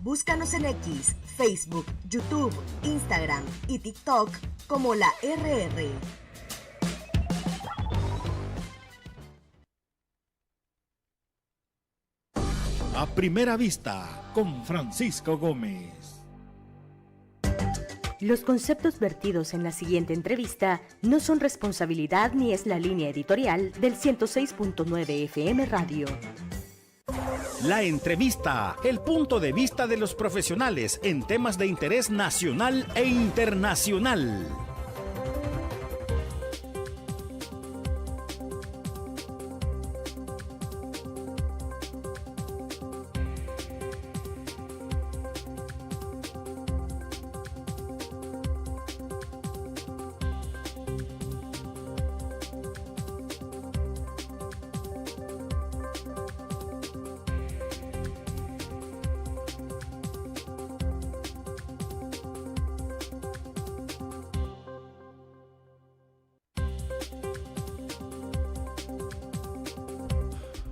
Búscanos en X, Facebook, YouTube, Instagram y TikTok como La RR. A primera vista, con Francisco Gómez. Los conceptos vertidos en la siguiente entrevista no son responsabilidad ni es la línea editorial del 106.9 FM Radio. La entrevista, el punto de vista de los profesionales en temas de interés nacional e internacional.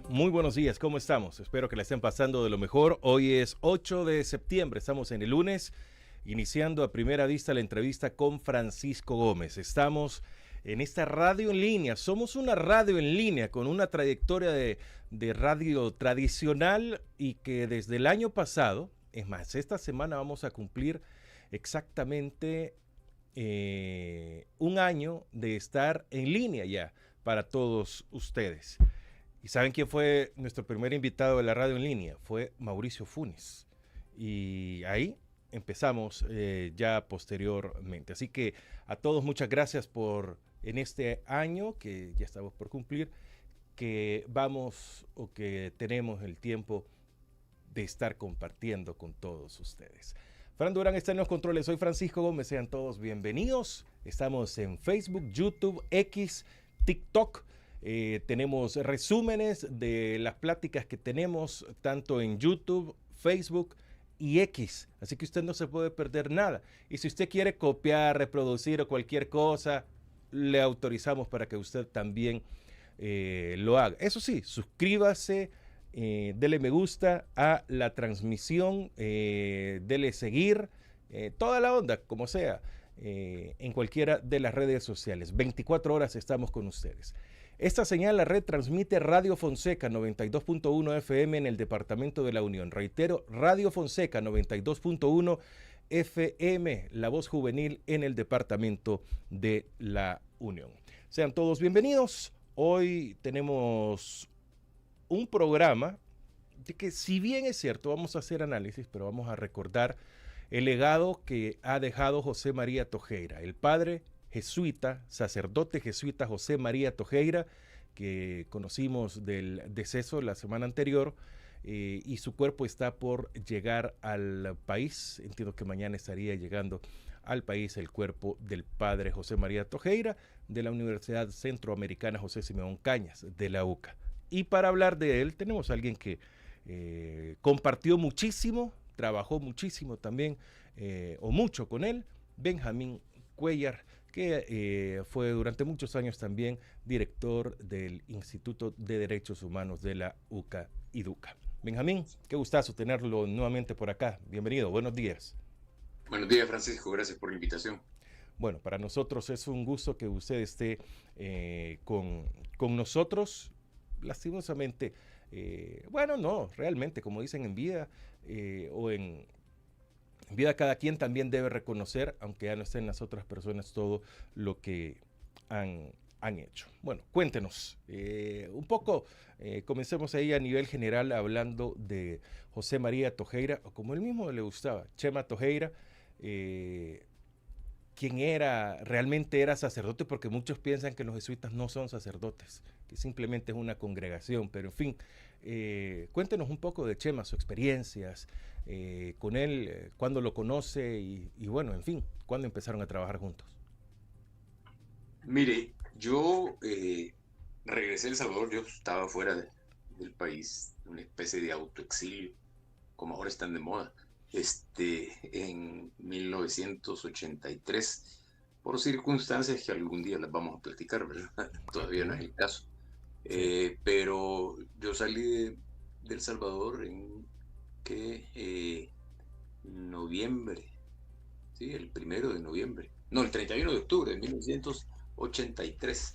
Muy buenos días, ¿cómo estamos? Espero que la estén pasando de lo mejor. Hoy es 8 de septiembre, estamos en el lunes, iniciando a primera vista la entrevista con Francisco Gómez. Estamos en esta radio en línea, somos una radio en línea con una trayectoria de radio tradicional y que desde el año pasado, es más, esta semana vamos a cumplir exactamente un año de estar en línea ya para todos ustedes. ¿Y saben quién fue nuestro primer invitado de la radio en línea? Fue Mauricio Funes. Y ahí empezamos ya posteriormente. Así que a todos muchas gracias por en este año que ya estamos por cumplir, que vamos o que tenemos el tiempo de estar compartiendo con todos ustedes. Fran Durán está en los controles. Soy Francisco Gómez. Sean todos bienvenidos. Estamos en Facebook, YouTube, X, TikTok. Tenemos resúmenes de las pláticas que tenemos tanto en YouTube, Facebook y X. Así que usted no se puede perder nada. Y si usted quiere copiar, reproducir o cualquier cosa, le autorizamos para que usted también lo haga. Eso sí, suscríbase, dele me gusta a la transmisión, dele seguir, toda la onda, como sea, en cualquiera de las redes sociales. 24 horas estamos con ustedes. Esta señal la red transmite Radio Fonseca 92.1 FM en el departamento de La Unión. Reitero, Radio Fonseca 92.1 FM, la voz juvenil en el departamento de La Unión. Sean todos bienvenidos. Hoy tenemos un programa de que, si bien es cierto, vamos a hacer análisis, pero vamos a recordar el legado que ha dejado José María Tojeira, el padre jesuita, sacerdote jesuita José María Tojeira, que conocimos del deceso la semana anterior, y su cuerpo está por llegar al país. Entiendo que mañana estaría llegando al país el cuerpo del padre José María Tojeira de la Universidad Centroamericana José Simeón Cañas, de la UCA. Y para hablar de él tenemos a alguien que compartió muchísimo, trabajó muchísimo también, o mucho con él, Benjamín Cuellar, que fue durante muchos años también director del Instituto de Derechos Humanos de la UCA y DUCA. Benjamín, qué gustazo tenerlo nuevamente por acá. Bienvenido, buenos días. Buenos días, Francisco, gracias por la invitación. Bueno, para nosotros es un gusto que usted esté con nosotros. Lastimosamente, bueno, no, realmente, como dicen en vida o en vida, cada quien también debe reconocer, aunque ya no estén las otras personas, todo lo que han hecho. Bueno, cuéntenos un poco, comencemos ahí a nivel general hablando de José María Tojeira, o como él mismo le gustaba, Chema Tojeira, quien realmente era sacerdote, porque muchos piensan que los jesuitas no son sacerdotes, que simplemente es una congregación, pero en fin, cuéntenos un poco de Chema, sus experiencias con él, cuándo lo conoce y bueno, en fin, cuándo empezaron a trabajar juntos. Mire, yo regresé a El Salvador, yo estaba fuera del país, una especie de autoexilio, como ahora están de moda, en 1983, por circunstancias que algún día las vamos a platicar, ¿verdad? Todavía no es el caso. Pero yo salí de El Salvador noviembre, ¿sí? El 1 de noviembre, no, el 31 de octubre de 1983.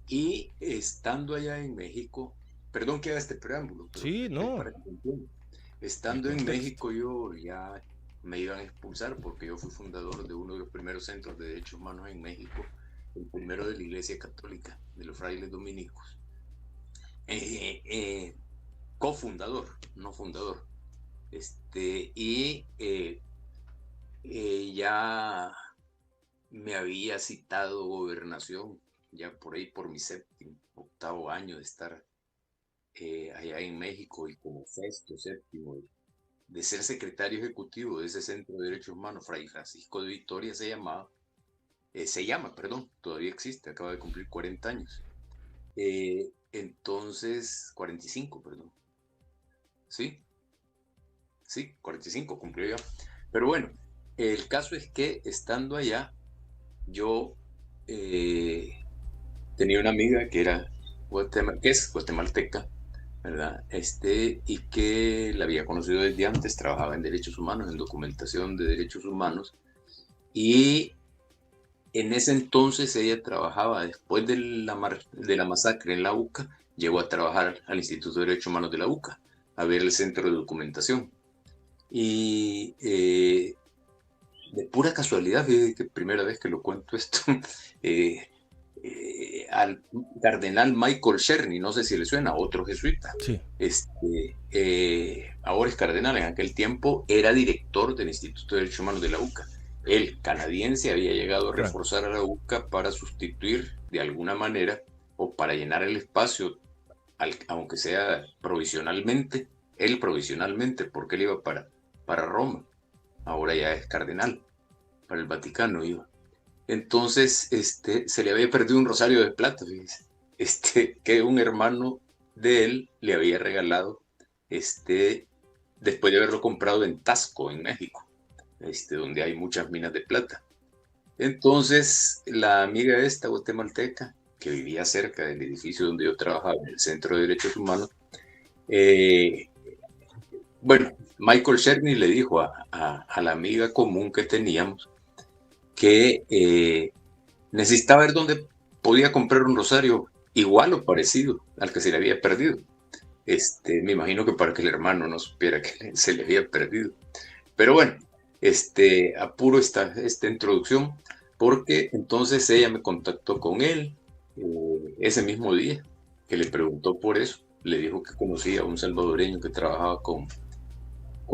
Y estando allá en México, perdón que haga este preámbulo, pero Sí, no. para que se entienda. Estando en México, yo ya me iban a expulsar porque yo fui fundador de uno de los primeros centros de derechos humanos en México, el primero de la Iglesia Católica, de los frailes dominicos. Cofundador, no fundador. Ya me había citado Gobernación, ya por ahí por mi 7º, 8º año de estar allá en México, y como 6º, 7º, de ser secretario ejecutivo de ese Centro de Derechos Humanos. Fray Francisco de Vitoria se llama, todavía existe, acaba de cumplir 40 años. Entonces, 45, perdón. Sí, 45 cumplió ya. Pero bueno, el caso es que estando allá, yo tenía una amiga que es guatemalteca, ¿verdad? Y que la había conocido desde antes, trabajaba en derechos humanos, en documentación de derechos humanos, y en ese entonces ella trabajaba, después de la masacre en la UCA, llegó a trabajar al Instituto de Derechos Humanos de la UCA, a ver el centro de documentación. Y de pura casualidad, fíjate que primera vez que lo cuento esto, al cardenal Michael Cherny, no sé si le suena, otro jesuita. Sí. Ahora es cardenal, en aquel tiempo era director del Instituto de Derechos Humanos de la UCA. El canadiense había llegado a reforzar a la UCA para sustituir de alguna manera o para llenar el espacio, aunque sea provisionalmente, porque él iba para Roma. Ahora ya es cardenal, para el Vaticano iba. Entonces, se le había perdido un rosario de plata, fíjense, que un hermano de él le había regalado, después de haberlo comprado en Tasco, en México, donde hay muchas minas de plata. Entonces, la amiga esta guatemalteca, que vivía cerca del edificio donde yo trabajaba, en el Centro de Derechos Humanos, Michael Cherny le dijo a la amiga común que teníamos que necesitaba ver dónde podía comprar un rosario igual o parecido al que se le había perdido. Me imagino que para que el hermano no supiera que se le había perdido. Pero bueno, apuro esta introducción, porque entonces ella me contactó con él ese mismo día, que le preguntó por eso. Le dijo que conocía a un salvadoreño que trabajaba con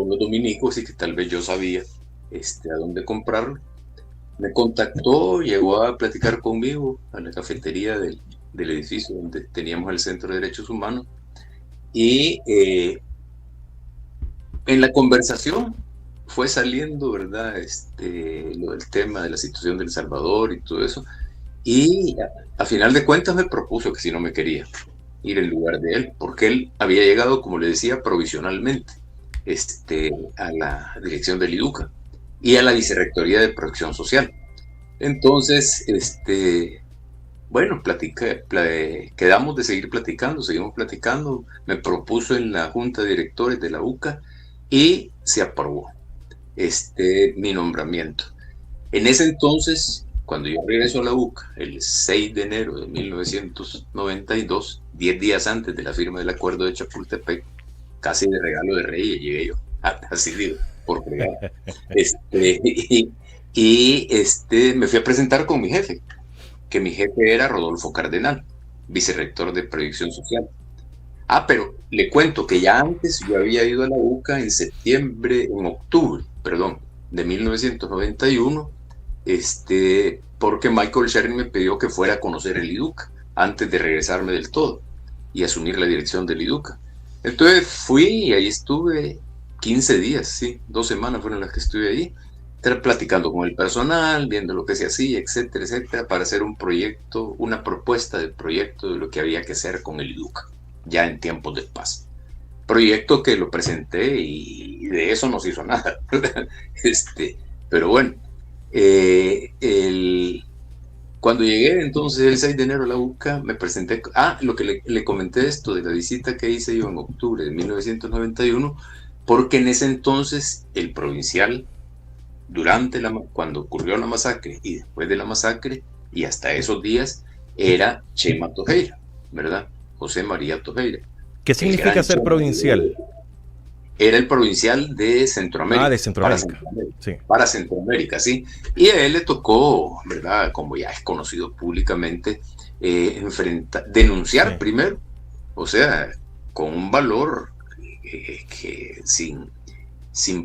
los dominicos y que tal vez yo sabía a dónde comprarlo. Me contactó, llegó a platicar conmigo a la cafetería del edificio donde teníamos el Centro de Derechos Humanos, y en la conversación fue saliendo, ¿verdad? Lo del tema de la situación de El Salvador y todo eso, y a final de cuentas me propuso que si no me quería ir en lugar de él, porque él había llegado, como le decía, provisionalmente a la dirección del IDUCA y a la Vicerrectoría de Protección Social. Entonces, quedamos de seguir platicando, seguimos platicando. Me propuso en la Junta de Directores de la UCA y se aprobó mi nombramiento. En ese entonces, cuando yo regreso a la UCA, el 6 de enero de 1992, 10 días antes de la firma del acuerdo de Chapultepec, casi de regalo de Reyes llegué yo, así digo, por regalo. Me fui a presentar con mi jefe, que mi jefe era Rodolfo Cardenal, vicerrector de Protección Social. Pero le cuento que ya antes yo había ido a la UCA en octubre de 1991, porque Michael Cherny me pidió que fuera a conocer el IDUCA antes de regresarme del todo y asumir la dirección del IDUCA. Entonces fui y ahí estuve 15 días, 2 semanas fueron las que estuve ahí, platicando con el personal, viendo lo que se hacía, etcétera, etcétera, para hacer un proyecto, una propuesta de proyecto de lo que había que hacer con el IDUCA, ya en tiempos de paz. Proyecto que lo presenté y de eso no se hizo nada. Pero bueno, cuando llegué entonces el 6 de enero a la UCA, me presenté, lo que le comenté esto de la visita que hice yo en octubre de 1991, porque en ese entonces el provincial cuando ocurrió la masacre y después de la masacre y hasta esos días, era Chema Tojeira, ¿verdad? José María Tojeira. ¿Qué significa ser provincial? Era el provincial de Centroamérica. De Centroamérica. Para Centroamérica, sí. Y a él le tocó, ¿verdad? Como ya es conocido públicamente, denunciar primero, o sea, con un valor que sin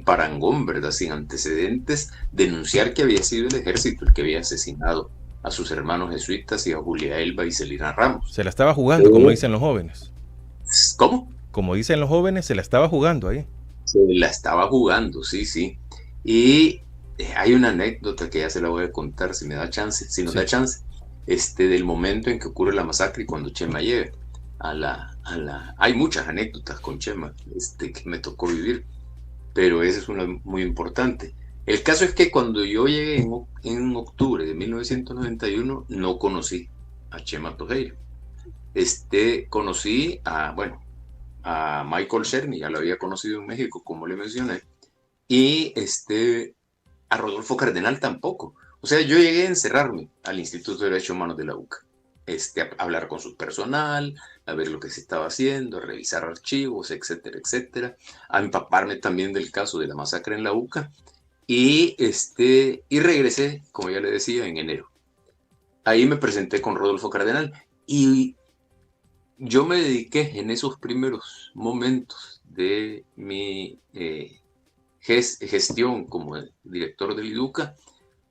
parangón, ¿verdad? Sin antecedentes, denunciar que había sido el ejército el que había asesinado a sus hermanos jesuitas y a Julia Elba y Celina Ramos. Se la estaba jugando, como dicen los jóvenes. ¿Cómo? Como dicen los jóvenes, se la estaba jugando ahí. Se la estaba jugando, sí, sí. Y hay una anécdota que ya se la voy a contar si me da chance, si nos da chance, del momento en que ocurre la masacre y cuando Chema llega hay muchas anécdotas con Chema que me tocó vivir, pero esa es una muy importante. El caso es que cuando yo llegué en octubre de 1991, no conocí a Chema Tojeira. Conocí a Michael Cherny, ya lo había conocido en México, como le mencioné, y a Rodolfo Cardenal tampoco. O sea, yo llegué a encerrarme al Instituto de Derechos Humanos de la UCA, a hablar con su personal, a ver lo que se estaba haciendo, a revisar archivos, etcétera, etcétera, a empaparme también del caso de la masacre en la UCA, y regresé, como ya le decía, en enero. Ahí me presenté con Rodolfo Cardenal, y yo me dediqué en esos primeros momentos de mi gestión como director del IDUCA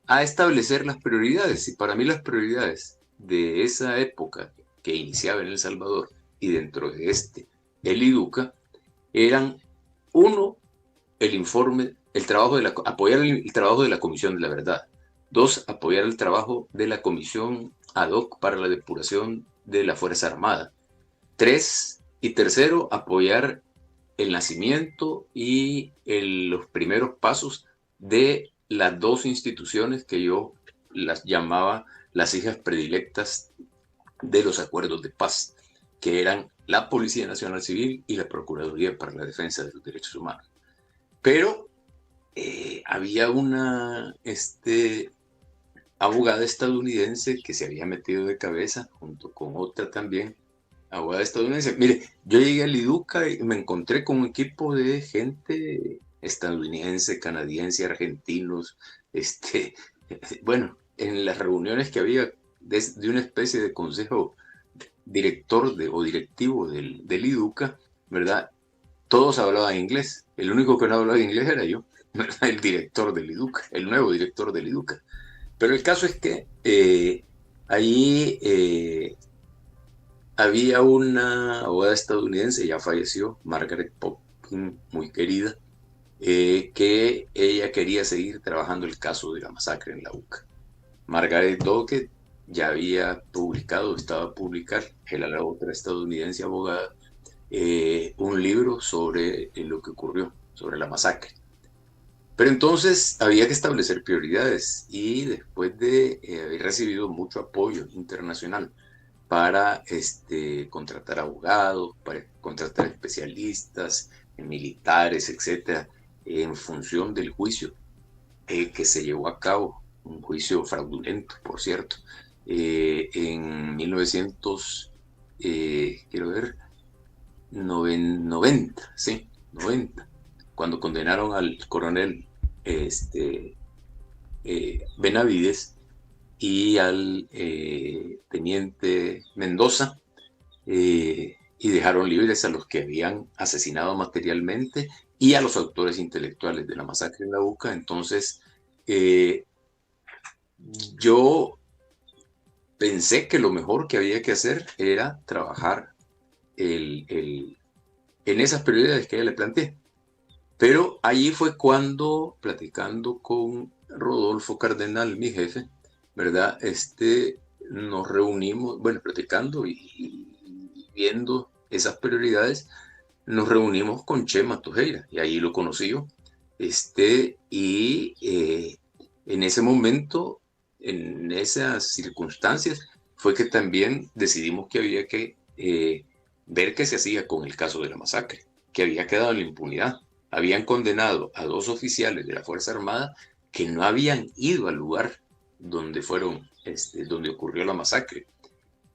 a establecer las prioridades. Y para mí las prioridades de esa época que iniciaba en El Salvador y dentro de el IDUCA, eran: uno, apoyar el trabajo de la Comisión de la Verdad; dos, apoyar el trabajo de la Comisión ad hoc para la depuración de la Fuerza Armada; tercero, apoyar el nacimiento y los primeros pasos de las dos instituciones que yo las llamaba las hijas predilectas de los acuerdos de paz, que eran la Policía Nacional Civil y la Procuraduría para la Defensa de los Derechos Humanos. Pero había una abogada estadounidense que se había metido de cabeza, junto con otra también, abogada estadounidense. Mire, yo llegué al IDUCA y me encontré con un equipo de gente estadounidense, canadiense, argentinos, en las reuniones que había de una especie de consejo director o directivo del IDUCA, ¿verdad? Todos hablaban inglés. El único que no hablaba inglés era yo, ¿verdad? El director del IDUCA, el nuevo director del IDUCA. Pero el caso es que ahí había una abogada estadounidense, ya falleció, Margaret Popkin, muy querida, que ella quería seguir trabajando el caso de la masacre en la UCA. Margaret Dockett ya había estaba a publicar, era la otra estadounidense abogada, un libro sobre lo que ocurrió, sobre la masacre. Pero entonces había que establecer prioridades, y después de haber recibido mucho apoyo internacional para contratar abogados, para contratar especialistas, militares, etcétera, en función del juicio que se llevó a cabo, un juicio fraudulento, por cierto, en 90, cuando condenaron al coronel Benavides y al teniente Mendoza, y dejaron libres a los que habían asesinado materialmente y a los autores intelectuales de la masacre en la UCA. Entonces, yo pensé que lo mejor que había que hacer era trabajar en esas prioridades que ella le planteé. Pero allí fue cuando, platicando con Rodolfo Cardenal, mi jefe, ¿verdad? Nos reunimos, platicando y viendo esas prioridades, nos reunimos con Chema Tojeira, y ahí lo conocí yo. En ese momento, en esas circunstancias, fue que también decidimos que había que ver qué se hacía con el caso de la masacre, que había quedado en la impunidad. Habían condenado a 2 oficiales de la Fuerza Armada que no habían ido al lugar donde donde ocurrió la masacre.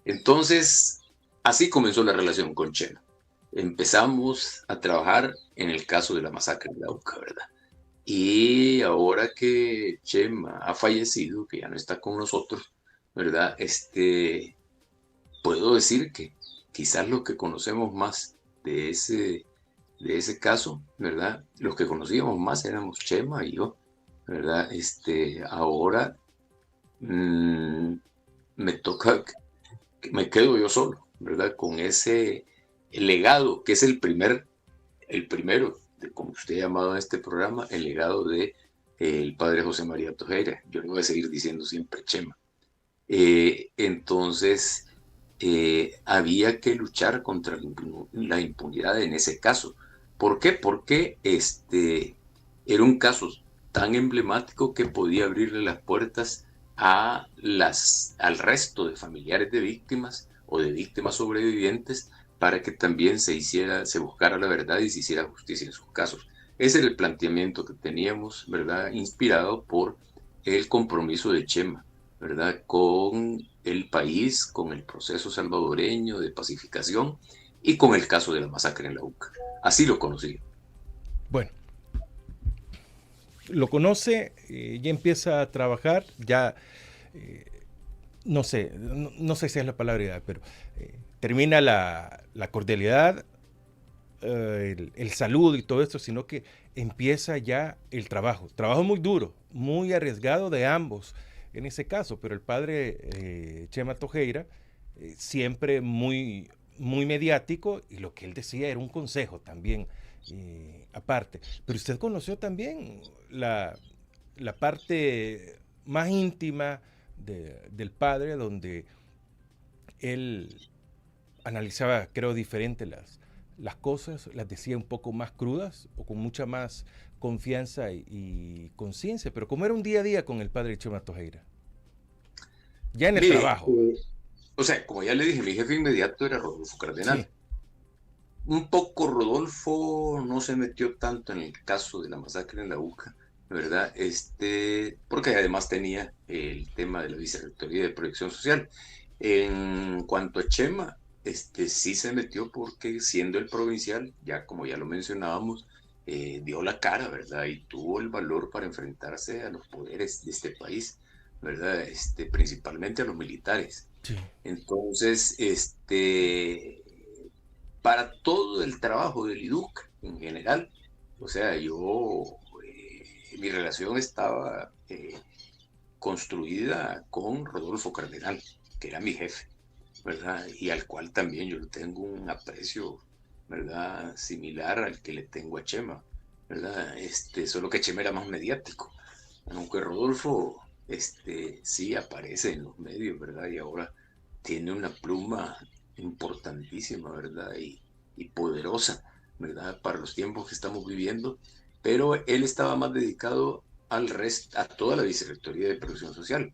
Entonces, así comenzó la relación con Chema. Empezamos a trabajar en el caso de la masacre de la UCA, ¿verdad? Y ahora que Chema ha fallecido, que ya no está con nosotros, ¿verdad? Puedo decir que quizás los que conocemos más de ese caso, ¿verdad? Los que conocíamos más éramos Chema y yo, ¿verdad? Ahora me toca, me quedo yo solo, ¿verdad? Con ese legado, que es el primero, como usted ha llamado a este programa, el legado de el padre José María Tojeira. Yo le voy a seguir diciendo siempre Chema. Entonces, había que luchar contra la impunidad en ese caso. ¿Por qué? Porque era un caso tan emblemático que podía abrirle las puertas al resto de familiares de víctimas o de víctimas sobrevivientes para que también se buscara la verdad y se hiciera justicia en sus casos. Ese era el planteamiento que teníamos, ¿verdad? Inspirado por el compromiso de Chema, ¿verdad? Con el país, con el proceso salvadoreño de pacificación y con el caso de la masacre en la UCA. Así lo conocí. Bueno, lo conoce, ya empieza a trabajar, ya no sé si es la palabra, pero termina la cordialidad, el saludo y todo esto, sino que empieza ya el trabajo muy duro, muy arriesgado de ambos en ese caso, pero el padre Chema Tojeira siempre muy, muy mediático, y lo que él decía era un consejo también aparte. Pero usted conoció también la parte más íntima del padre, donde él analizaba, creo, diferente las cosas, las decía un poco más crudas o con mucha más confianza y conciencia, pero como era un día a día con el padre Chema Tojeira, ya en el trabajo. O sea, como ya le dije, mi jefe inmediato era Rodolfo Cardenal. Sí. Un poco Rodolfo no se metió tanto en el caso de la masacre en la UCA, ¿verdad? Porque además tenía el tema de la Vicerrectoría de Proyección Social. En cuanto a Chema, sí se metió porque siendo el provincial, ya como ya lo mencionábamos, dio la cara, ¿verdad? Y tuvo el valor para enfrentarse a los poderes de este país, ¿verdad? Principalmente a los militares. Sí. Entonces, para todo el trabajo del IDUC en general, o sea, mi relación estaba construida con Rodolfo Cardenal, que era mi jefe, ¿verdad? Y al cual también yo le tengo un aprecio, ¿verdad? Similar al que le tengo a Chema, ¿verdad? Solo que Chema era más mediático, aunque Rodolfo, sí aparece en los medios, ¿verdad? Y ahora tiene una pluma importantísima, ¿verdad? Y poderosa, ¿verdad? Para los tiempos que estamos viviendo, pero él estaba más dedicado a toda la Vicerrectoría de Producción Social.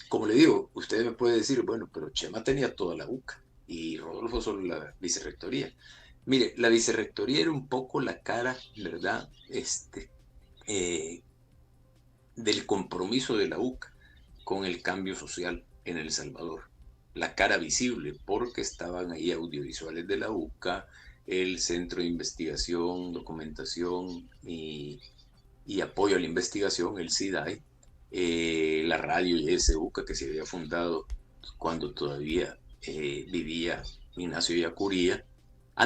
Como le digo, usted me puede decir, bueno, pero Chema tenía toda la UCA y Rodolfo solo la Vicerrectoría. Mire, la Vicerrectoría era un poco la cara, ¿verdad? Del compromiso de la UCA con el cambio social en El Salvador. La cara visible, porque estaban ahí audiovisuales de la UCA, el Centro de Investigación, Documentación y Apoyo a la Investigación, el CIDAI, la radio YSUCA, que se había fundado cuando todavía vivía Ignacio Yacuría.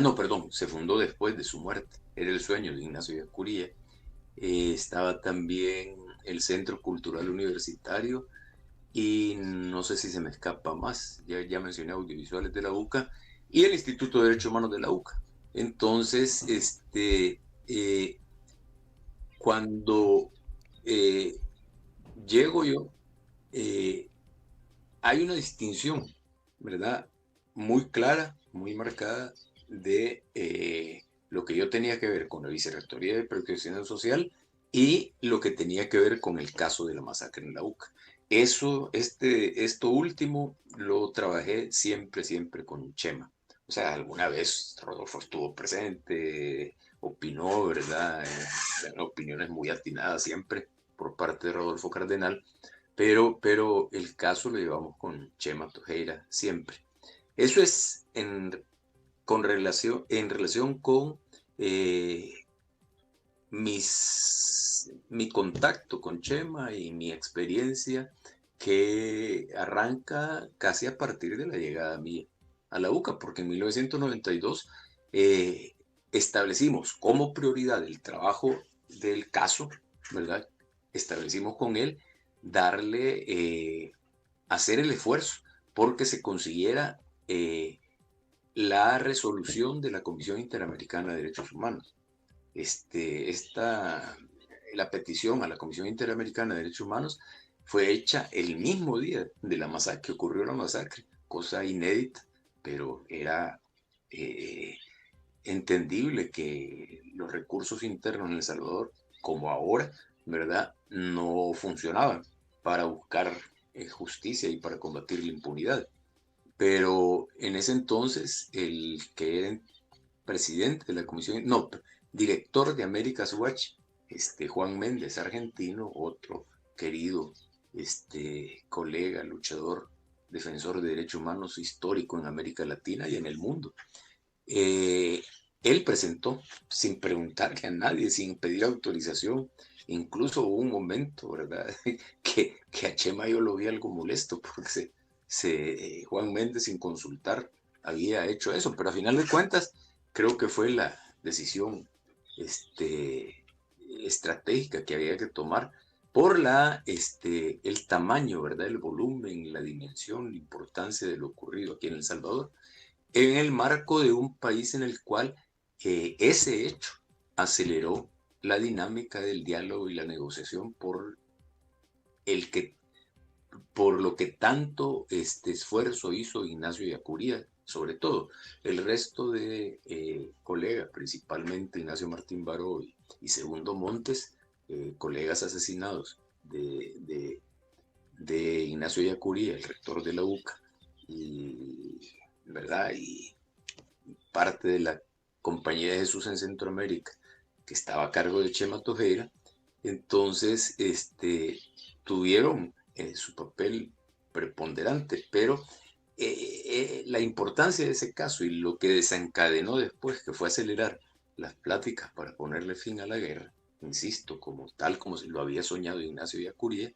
No, perdón, se fundó después de su muerte, era el sueño de Ignacio Yacuría. Estaba también el Centro Cultural Universitario, y no sé si se me escapa más, ya mencioné audiovisuales de la UCA, y el Instituto de Derechos Humanos de la UCA. Entonces, cuando llego yo, hay una distinción, ¿verdad? Muy clara, muy marcada de lo que yo tenía que ver con la Vicerrectoría de Protección Social y lo que tenía que ver con el caso de la masacre en la UCA. Esto último lo trabajé siempre con Chema. O sea, alguna vez Rodolfo estuvo presente, opinó, ¿verdad? Opiniones muy atinadas siempre, por parte de Rodolfo Cardenal, pero el caso lo llevamos con Chema Tojeira siempre. Eso es en relación con mi contacto con Chema y mi experiencia, que arranca casi a partir de la llegada mía a la UCA, porque en 1992 establecimos como prioridad el trabajo del caso, ¿verdad? Establecimos con él hacer el esfuerzo porque se consiguiera la resolución de la Comisión Interamericana de Derechos Humanos. La petición a la Comisión Interamericana de Derechos Humanos fue hecha el mismo día de la masacre, que ocurrió la masacre, cosa inédita, pero era entendible que los recursos internos en El Salvador, como ahora, ¿verdad?, no funcionaban para buscar justicia y para combatir la impunidad. Pero en ese entonces, el que era presidente de la comisión, no, director de America's Watch, Juan Méndez, argentino, otro querido colega, luchador, defensor de derechos humanos histórico en América Latina y en el mundo. Él presentó, sin preguntarle a nadie, sin pedir autorización. Incluso hubo un momento, ¿verdad?, que a Chema yo lo vi algo molesto, porque Juan Méndez, sin consultar, había hecho eso, pero a final de cuentas creo que fue la decisión estratégica que había que tomar por el tamaño, ¿verdad?, el volumen, la dimensión, la importancia de lo ocurrido aquí en El Salvador, en el marco de un país en el cual ese hecho aceleró la dinámica del diálogo y la negociación por lo que tanto esfuerzo hizo Ignacio Ellacuría, sobre todo. El resto de colegas, principalmente Ignacio Martín Baró y Segundo Montes, colegas asesinados de Ignacio Ellacuría, el rector de la UCA, ¿verdad?, y parte de la Compañía de Jesús en Centroamérica, que estaba a cargo de Chema Tojeira. Entonces tuvieron su papel preponderante, pero la importancia de ese caso y lo que desencadenó después, que fue acelerar las pláticas para ponerle fin a la guerra, insisto, tal como se lo había soñado Ignacio Ellacuría,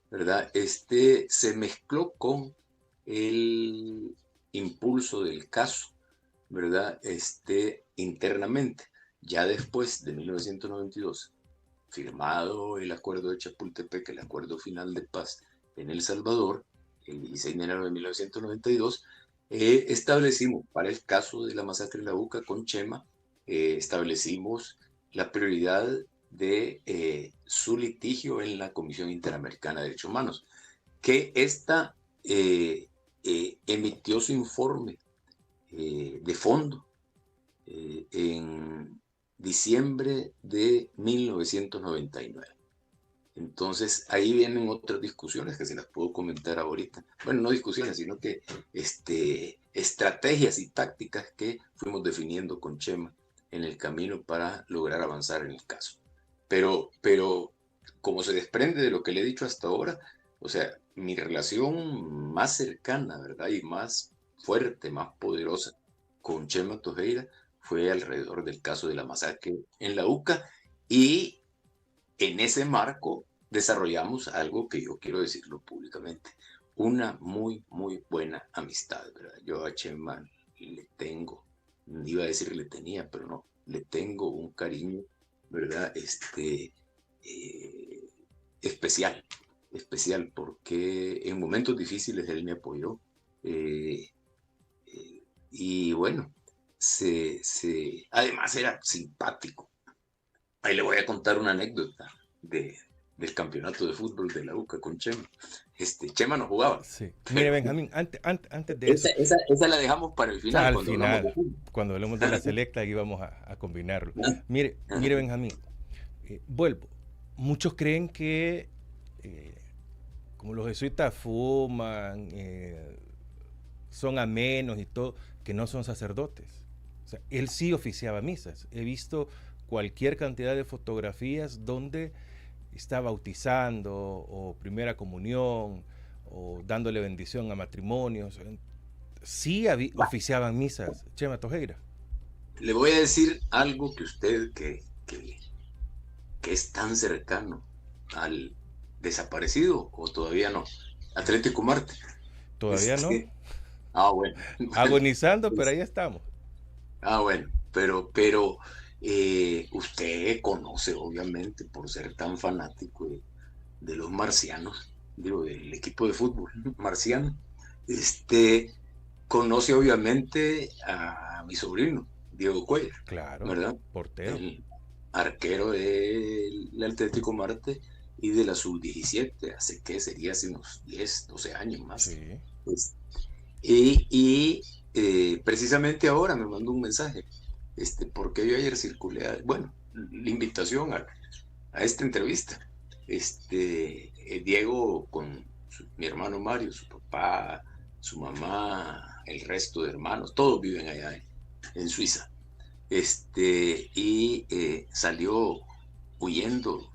¿verdad?, se mezcló con el impulso del caso, ¿verdad?, internamente. Ya después de 1992, firmado el acuerdo de Chapultepec, el acuerdo final de paz en El Salvador, el 16 de enero de 1992, establecimos para el caso de la masacre de la UCA con Chema, establecimos la prioridad de su litigio en la Comisión Interamericana de Derechos Humanos, que esta emitió su informe de fondo en diciembre de 1999. Entonces ahí vienen otras discusiones que se las puedo comentar ahorita. Bueno, no discusiones, sino que estrategias y tácticas que fuimos definiendo con Chema en el camino para lograr avanzar en el caso. Pero como se desprende de lo que le he dicho hasta ahora, o sea, mi relación más cercana, ¿verdad?, y más fuerte, más poderosa con Chema Tojeira fue alrededor del caso de la masacre en la UCA, y en ese marco desarrollamos algo que yo quiero decirlo públicamente, una muy, muy buena amistad, ¿verdad? Yo a Chema le tengo, iba a decir le tenía, pero no, le tengo un cariño, ¿verdad?, especial, porque en momentos difíciles él me apoyó, y bueno, además era simpático. Ahí le voy a contar una anécdota del campeonato de fútbol de la UCA con Chema. Chema no jugaba. Sí. Mire, Benjamín, antes de eso... Esa la dejamos para el final. Cuando hablemos de la selecta, aquí vamos a combinarlo. Mire, Benjamín, vuelvo. Muchos creen que, como los jesuitas fuman, son amenos y todo, que no son sacerdotes. O sea, él sí oficiaba misas. He visto cualquier cantidad de fotografías donde está bautizando o primera comunión o dándole bendición a matrimonios, sí oficiaban misas, Chema Tojeira. Le voy a decir algo que usted, que es tan cercano al desaparecido, o todavía no, Atlético Marte. Todavía no. Bueno. Agonizando, pero ahí estamos. Bueno, pero usted conoce, obviamente, por ser tan fanático de los marcianos, digo, del equipo de fútbol marciano, conoce obviamente a mi sobrino, Diego Cuellar. Claro, ¿verdad? portero. El arquero del Atlético Marte y de la Sub-17, hace unos 10, 12 años más. Sí. Pues, precisamente ahora me mandó un mensaje, porque yo ayer circulé, la invitación a esta entrevista. Diego con mi hermano Mario, su papá, su mamá, el resto de hermanos, todos viven allá en Suiza. Salió huyendo.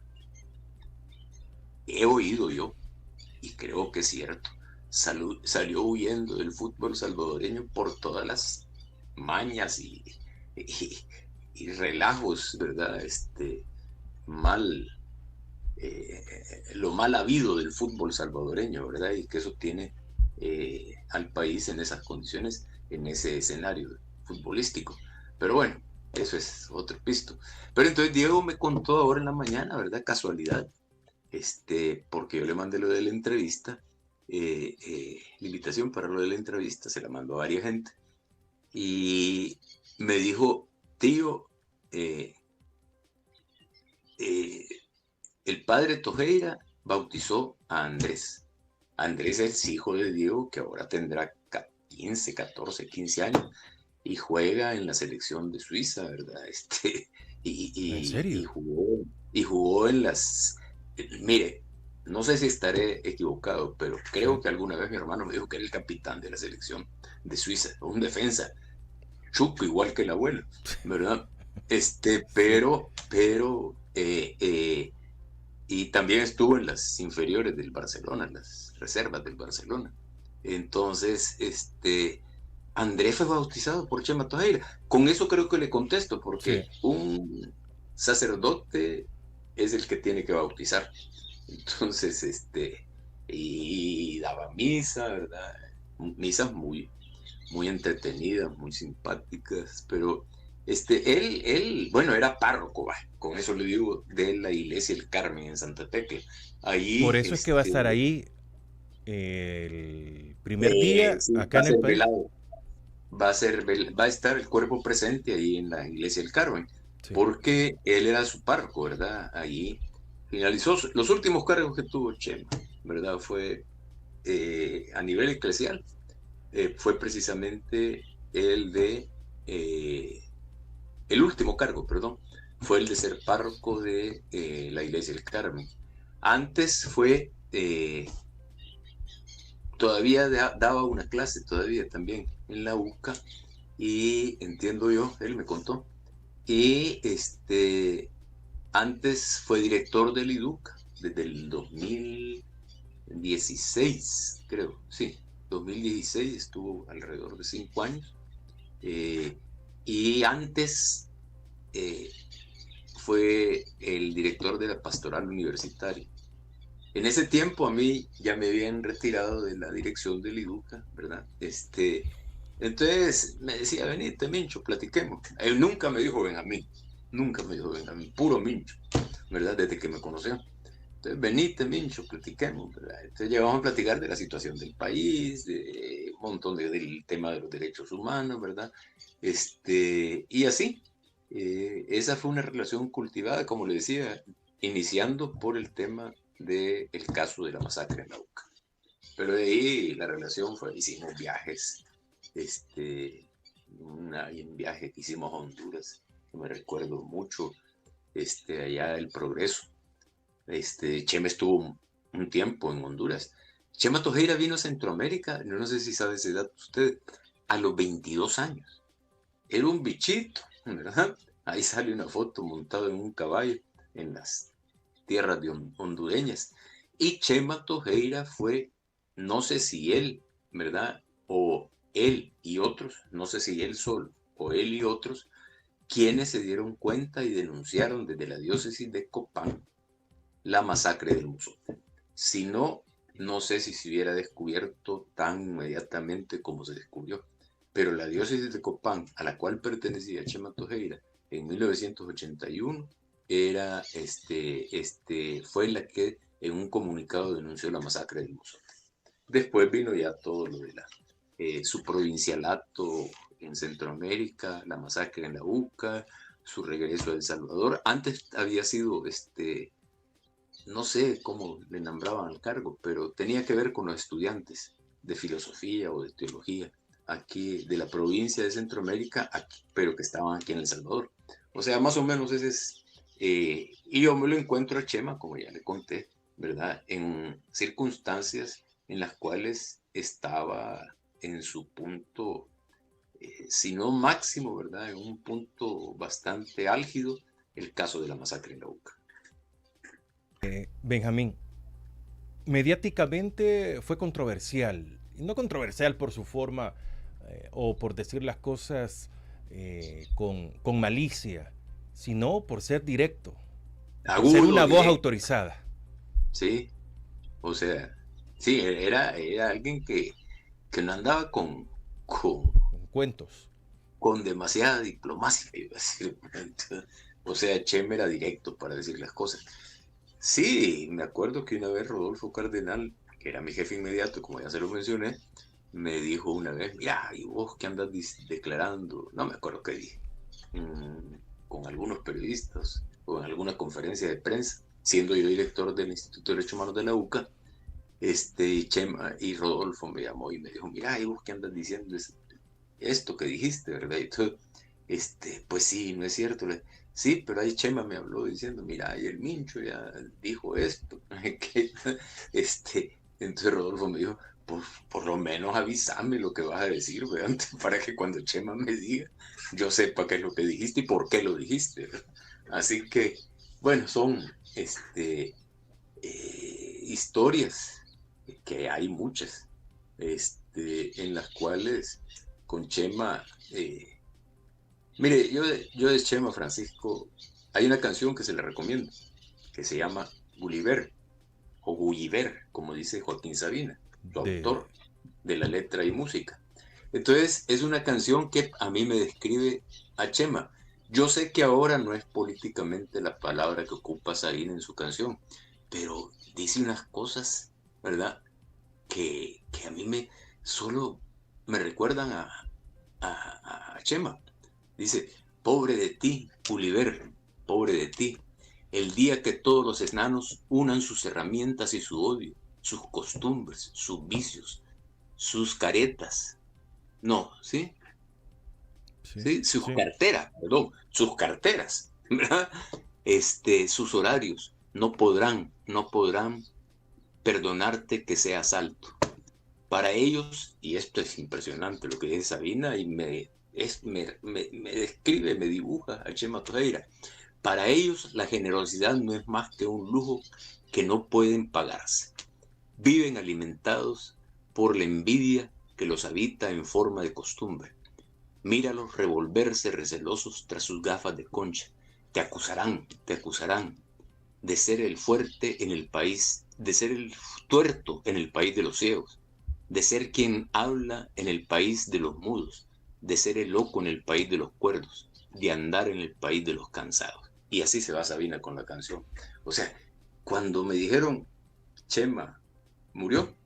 He oído yo, y creo que es cierto, salió huyendo del fútbol salvadoreño por todas las mañas y relajos, ¿verdad? Lo mal habido del fútbol salvadoreño, ¿verdad? Y que eso tiene al país en esas condiciones, en ese escenario futbolístico. Pero bueno, eso es otro pisto. Pero entonces Diego me contó ahora en la mañana, ¿verdad? Casualidad, porque yo le mandé lo de la entrevista, la invitación para lo de la entrevista, se la mandó a varias gente, y me dijo, tío, el padre Tojeira bautizó a Andrés. Andrés es hijo de Diego, que ahora tendrá 15, 14, 15 años, y juega en la selección de Suiza, ¿verdad? ¿En serio? Y jugó en las... Mire, no sé si estaré equivocado, pero creo que alguna vez mi hermano me dijo que era el capitán de la selección de Suiza, un defensa, chuco igual que el abuelo, ¿verdad? Y también estuvo en las inferiores del Barcelona, en las reservas del Barcelona. Entonces, Andrés fue bautizado por Chema Tojeira. Con eso creo que le contesto, porque sí, un sacerdote es el que tiene que bautizar. Entonces, y daba misa, ¿verdad? Misas muy, muy entretenidas, muy simpáticas, pero él, bueno, era párroco, con eso le digo, de la iglesia El Carmen en Santa Tecla. Ahí, por eso es que va a estar ahí el primer día, sí, acá en el país. Va a estar el cuerpo presente ahí en la iglesia del Carmen, sí, porque él era su párroco, ¿verdad? Ahí finalizó los últimos cargos que tuvo Chema, ¿verdad? Fue a nivel eclesial, fue precisamente el último cargo, perdón, fue el de ser párroco de la iglesia del Carmen. Antes fue, todavía daba una clase, todavía también en la UCA, y entiendo yo, él me contó, y antes fue director del IDUCA desde el 2016, creo, sí, 2016, estuvo alrededor de 5 años, y antes fue el director de la pastoral universitaria. En ese tiempo a mí ya me habían retirado de la dirección del IDUCA, ¿verdad? Entonces me decía, venite, Mincho, platiquemos. Él nunca me dijo Benjamín, puro Mincho, ¿verdad? Desde que me conoció. Entonces, venite, Mincho, platiquemos, ¿verdad? Entonces llegamos a platicar de la situación del país, de un montón del tema de los derechos humanos, ¿verdad? Y así, esa fue una relación cultivada, como le decía, iniciando por el tema del caso de la masacre en la UCA. Pero de ahí la relación fue, hicimos viajes, un viaje que hicimos a Honduras, que me recuerdo mucho, allá el Progreso. Chema estuvo un tiempo en Honduras. Chema Tojeira vino a Centroamérica, no sé si sabe ese dato usted, a los 22 años. Era un bichito, ¿verdad? Ahí sale una foto montado en un caballo en las tierras hondureñas. Y Chema Tojeira fue, no sé si él, ¿verdad? O él y otros, no sé si él solo o él y otros, quienes se dieron cuenta y denunciaron desde la diócesis de Copán la masacre del Mozote. Si no, no sé si se hubiera descubierto tan inmediatamente como se descubrió. Pero la diócesis de Copán, a la cual pertenecía Chema Tojeira en 1981, fue la que en un comunicado denunció la masacre del Mozote. Después vino ya todo lo de su provincialato en Centroamérica, la masacre en la UCA, su regreso a El Salvador. Antes había sido, no sé cómo le nombraban al cargo, pero tenía que ver con los estudiantes de filosofía o de teología aquí de la provincia de Centroamérica, aquí, pero que estaban aquí en El Salvador. O sea, más o menos ese es... y yo me lo encuentro a Chema, como ya le conté, ¿verdad? En circunstancias en las cuales estaba en su punto, si no máximo, ¿verdad? En un punto bastante álgido, el caso de la masacre en la UCA. Benjamín, mediáticamente fue controversial, y no controversial por su forma o por decir las cosas con malicia, sino por ser directo, Agudo, por ser una voz directo. autorizada. Sí, o sea, sí, era alguien que no andaba con Cuentos. con demasiada diplomacia, iba a decir. O sea, Chema era directo para decir las cosas. Sí, me acuerdo que una vez Rodolfo Cardenal, que era mi jefe inmediato, como ya se lo mencioné, me dijo una vez, mira, ¿y vos qué andas declarando? No me acuerdo qué dije. Con algunos periodistas o en alguna conferencia de prensa, siendo yo director del Instituto de Derechos Humanos de la UCA, Chema y Rodolfo me llamó y me dijo, mira, ¿y vos qué andas diciendo esto que dijiste, verdad? Y todo, pues sí, no es cierto. Sí, pero ahí Chema me habló diciendo, mira, y el Mincho ya dijo esto. Entonces Rodolfo me dijo, por lo menos avísame lo que vas a decir, ¿verdad? Para que cuando Chema me diga, yo sepa qué es lo que dijiste y por qué lo dijiste, ¿verdad? Así que, bueno, son historias, que hay muchas, en las cuales con Chema, mire, yo de Chema Francisco, hay una canción que se le recomiendo, que se llama Gulliver, o Gulliver, como dice Joaquín Sabina, su autor de la letra y música. Entonces, es una canción que a mí me describe a Chema. Yo sé que ahora no es políticamente la palabra que ocupa Sabina en su canción, pero dice unas cosas, ¿verdad?, que a mí solo me recuerdan a Chema. Dice, pobre de ti, Gulliver, pobre de ti, el día que todos los enanos unan sus herramientas y su odio, sus costumbres, sus vicios, sus caretas. No, ¿sí? ¿Sí? Sus carteras, ¿verdad? Sus horarios, no podrán perdonarte que seas alto. Para ellos, y esto es impresionante lo que dice Sabina, y me describe, me dibuja a Chema Tojeira. Para ellos la generosidad no es más que un lujo que no pueden pagarse. Viven alimentados por la envidia que los habita en forma de costumbre. Míralos revolverse recelosos tras sus gafas de concha. Te acusarán de ser el fuerte en el país, de ser el tuerto en el país de los ciegos, de ser quien habla en el país de los mudos, de ser el loco en el país de los cuerdos, de andar en el país de los cansados. Y así se va Sabina con la canción. O sea, cuando me dijeron Chema murió,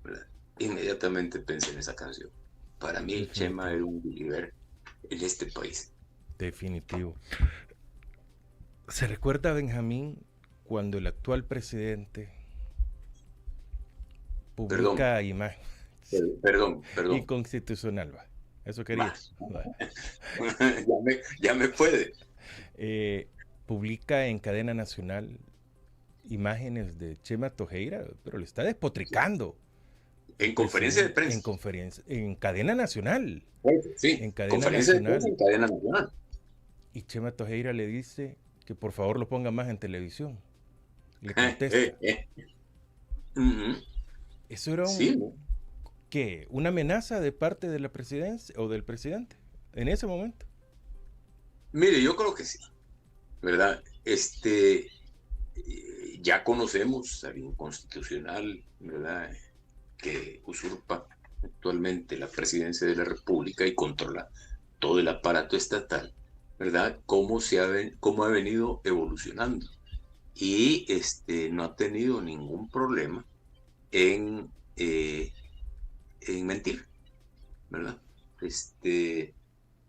¿verdad?, inmediatamente pensé en esa canción. Para mí definitivo. Chema era un Gulliver en este país. Definitivo. ¿Se recuerda, Benjamín, cuando el actual presidente publica imagen? Perdón. Inconstitucional, va. Eso quería. ya me puede. Publica en cadena nacional imágenes de Chema Tojeira, pero le está despotricando. En conferencia de prensa. En cadena nacional. Sí, en cadena conferencia nacional. De prensa en cadena nacional. Y Chema Tojeira le dice que por favor lo ponga más en televisión. le contesta. Ujú. Eso era Sí, ¿no? ¿qué? ¿Una amenaza de parte de la presidencia o del presidente en ese momento? Mire, yo creo que sí, ¿verdad? Ya conocemos al inconstitucional, ¿verdad? Que usurpa actualmente la presidencia de la República y controla todo el aparato estatal, ¿verdad? Cómo ha venido evolucionando. Y no ha tenido ningún problema en, eh, en mentir, ¿verdad?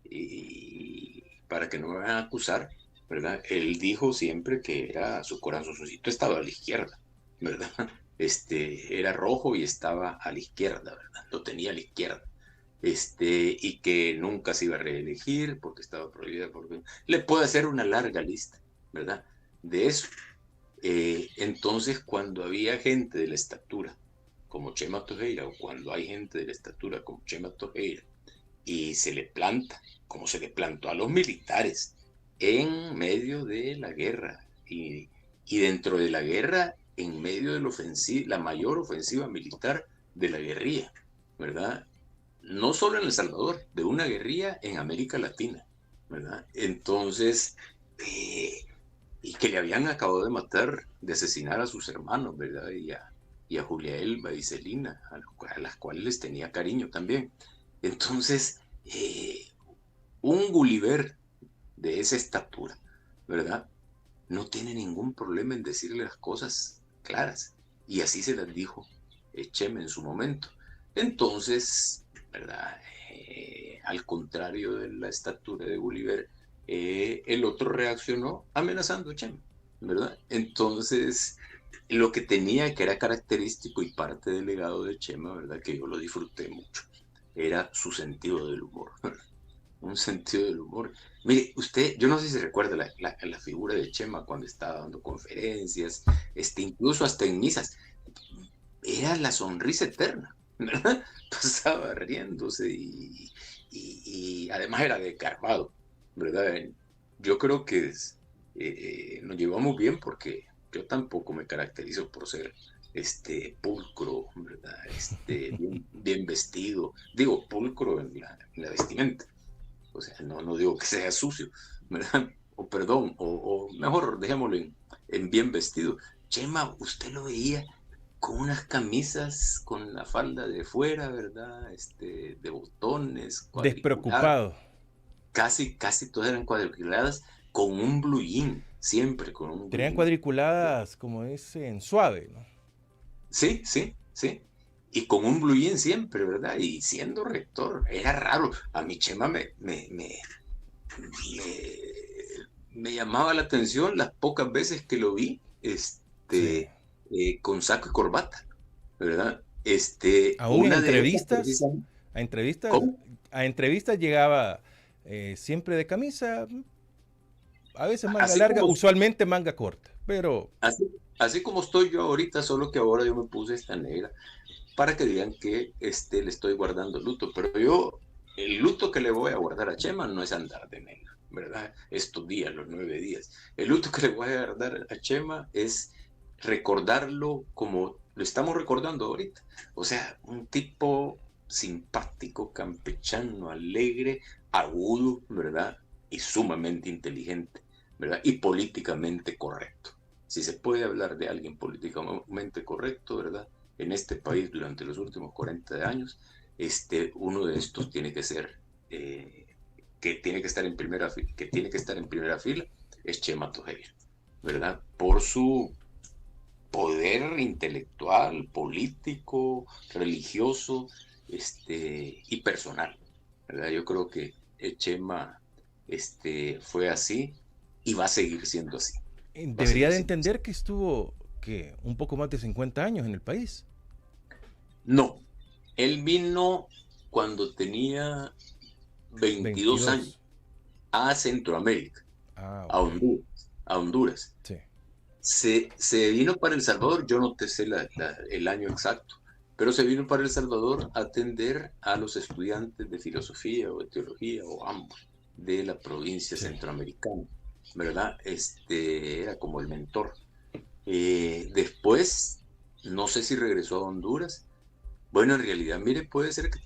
Y para que no me vayan a acusar, ¿verdad? Él dijo siempre que era su corazoncito estaba a la izquierda, ¿verdad? Era rojo y estaba a la izquierda, ¿verdad? Lo tenía a la izquierda. Y que nunca se iba a reelegir porque estaba prohibida. Le puedo hacer una larga lista, ¿verdad? De eso. Entonces, cuando había gente de la estatura como Chema Tojeira, o cuando hay gente de la estatura como Chema Tojeira, y se le planta, como se le plantó a los militares, en medio de la guerra, y dentro de la guerra, en medio de la mayor ofensiva militar de la guerrilla, ¿verdad? No solo en El Salvador, de una guerrilla en América Latina, ¿verdad? Entonces, y que le habían acabado de matar, de asesinar a sus hermanos, ¿verdad? Y a Julia Elba y Celina, a las cuales les tenía cariño también. Entonces, un Gulliver de esa estatura, ¿verdad? No tiene ningún problema en decirle las cosas claras. Y así se las dijo Chema en su momento. Entonces, ¿verdad? Al contrario de la estatura de Gulliver, el otro reaccionó amenazando a Chema, ¿verdad? Entonces, lo que tenía, que era característico y parte del legado de Chema, ¿verdad? Que yo lo disfruté mucho, era su sentido del humor. Un sentido del humor. Mire, usted, yo no sé si se recuerda la figura de Chema cuando estaba dando conferencias, incluso hasta en misas. Era la sonrisa eterna, ¿verdad? Pasaba riéndose y además era desgarbado, ¿verdad? Yo creo que nos llevamos bien porque yo tampoco me caracterizo por ser pulcro, ¿verdad? Bien vestido. Digo, pulcro en la vestimenta. O sea, no digo que sea sucio, ¿verdad? O perdón, o mejor dejémoslo en bien vestido. Chema, usted lo veía con unas camisas con la falda de fuera, ¿verdad? De botones, Despreocupado. casi todas eran cuadriculadas, con un blue jean, siempre con un blue Tenían jean. cuadriculadas, como dice, en suave, ¿no? Sí. Y con un blue jean siempre, ¿verdad? Y siendo rector, era raro. A mi Chema me llamaba la atención las pocas veces que lo vi, Sí. con saco y corbata, ¿verdad? Aún en Una de esas entrevistas, precisamente. a entrevistas, ¿Cómo? a entrevistas llegaba siempre de camisa, a veces manga Así larga, como, usualmente manga corta, pero así como estoy yo ahorita, solo que ahora yo me puse esta negra para que digan que le estoy guardando luto. Pero yo, el luto que le voy a guardar a Chema no es andar de negro, ¿verdad? Estos días, los 9 días. El luto que le voy a guardar a Chema es recordarlo como lo estamos recordando ahorita. O sea, un tipo simpático, campechano, alegre, agudo, ¿verdad? Y sumamente inteligente, ¿verdad? Y políticamente correcto. Si se puede hablar de alguien políticamente correcto, ¿verdad? En este país durante los últimos 40 años, uno de estos tiene que ser, que tiene que estar en primera fila, es Chema Tojeira, ¿verdad? Por su poder intelectual, político, religioso, y personal, ¿verdad? Yo creo que Chema, fue así y va a seguir siendo así. debería de entender que estuvo, ¿qué? Un poco más de 50 años en el país. No, él vino cuando tenía 22 años a Centroamérica, Okay. a Honduras. Sí. Se vino para El Salvador, yo no te sé el año exacto, pero se vino para El Salvador a atender a los estudiantes de filosofía o de teología o ambos de la provincia Sí. centroamericana, ¿verdad? Era como el mentor. Después, no sé si regresó a Honduras. Bueno, en realidad, mire, puede ser que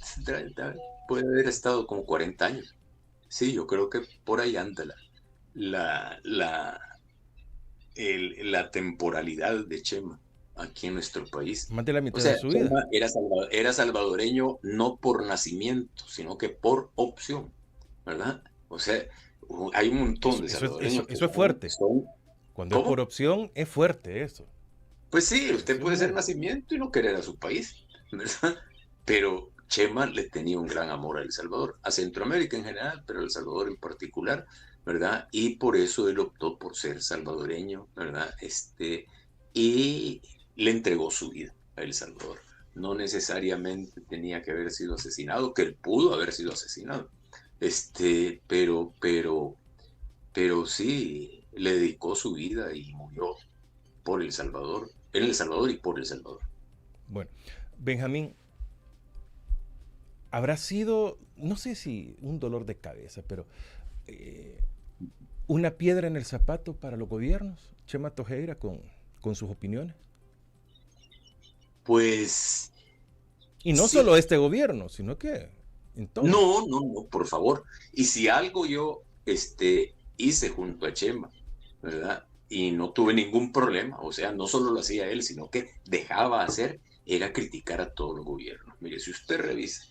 puede haber estado como 40 años. Sí, yo creo que por ahí anda la, la, la temporalidad de Chema aquí en nuestro país. Más de la O mitad de sea, su vida. Chema era salvadoreño no por nacimiento, sino que por opción, ¿verdad? O sea, hay un montón de salvadoreños que Eso es fuerte. son. Cuando es ¿Cómo? por opción, es fuerte eso. Pues sí, usted Eso es puede ser muy... nacimiento y no querer a su país, ¿verdad? Pero Chema le tenía un gran amor a El Salvador, a Centroamérica en general, pero a El Salvador en particular, ¿verdad? Y por eso él optó por ser salvadoreño, ¿verdad? Y le entregó su vida a El Salvador. No necesariamente tenía que haber sido asesinado, que él pudo haber sido asesinado, pero sí, le dedicó su vida y murió por El Salvador, en El Salvador y por El Salvador. Bueno, Benjamín, habrá sido, no sé si un dolor de cabeza, pero una piedra en el zapato para los gobiernos, Chema Tojeira, con sus opiniones. Pues Y no sí. solo este gobierno, sino que en todo. No, por favor. Y si algo yo hice junto a Chema, ¿verdad? Y no tuve ningún problema, o sea, no solo lo hacía él, sino que dejaba hacer, era criticar a todos los gobiernos. Mire, si usted revisa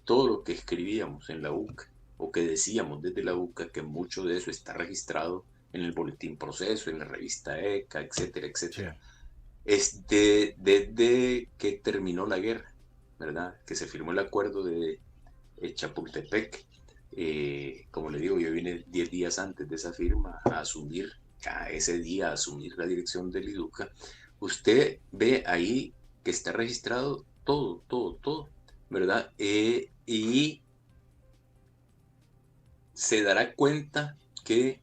todo lo que escribíamos en la UCA, o que decíamos desde la UCA, que mucho de eso está registrado en el Boletín Proceso, en la revista ECA, etcétera, etcétera. Sí. Desde que terminó la guerra, ¿verdad? Que se firmó el acuerdo de Chapultepec. Como le digo, yo vine 10 días antes de esa firma a asumir, a asumir la dirección del IDUCA. Usted ve ahí que está registrado todo, ¿verdad? Y se dará cuenta que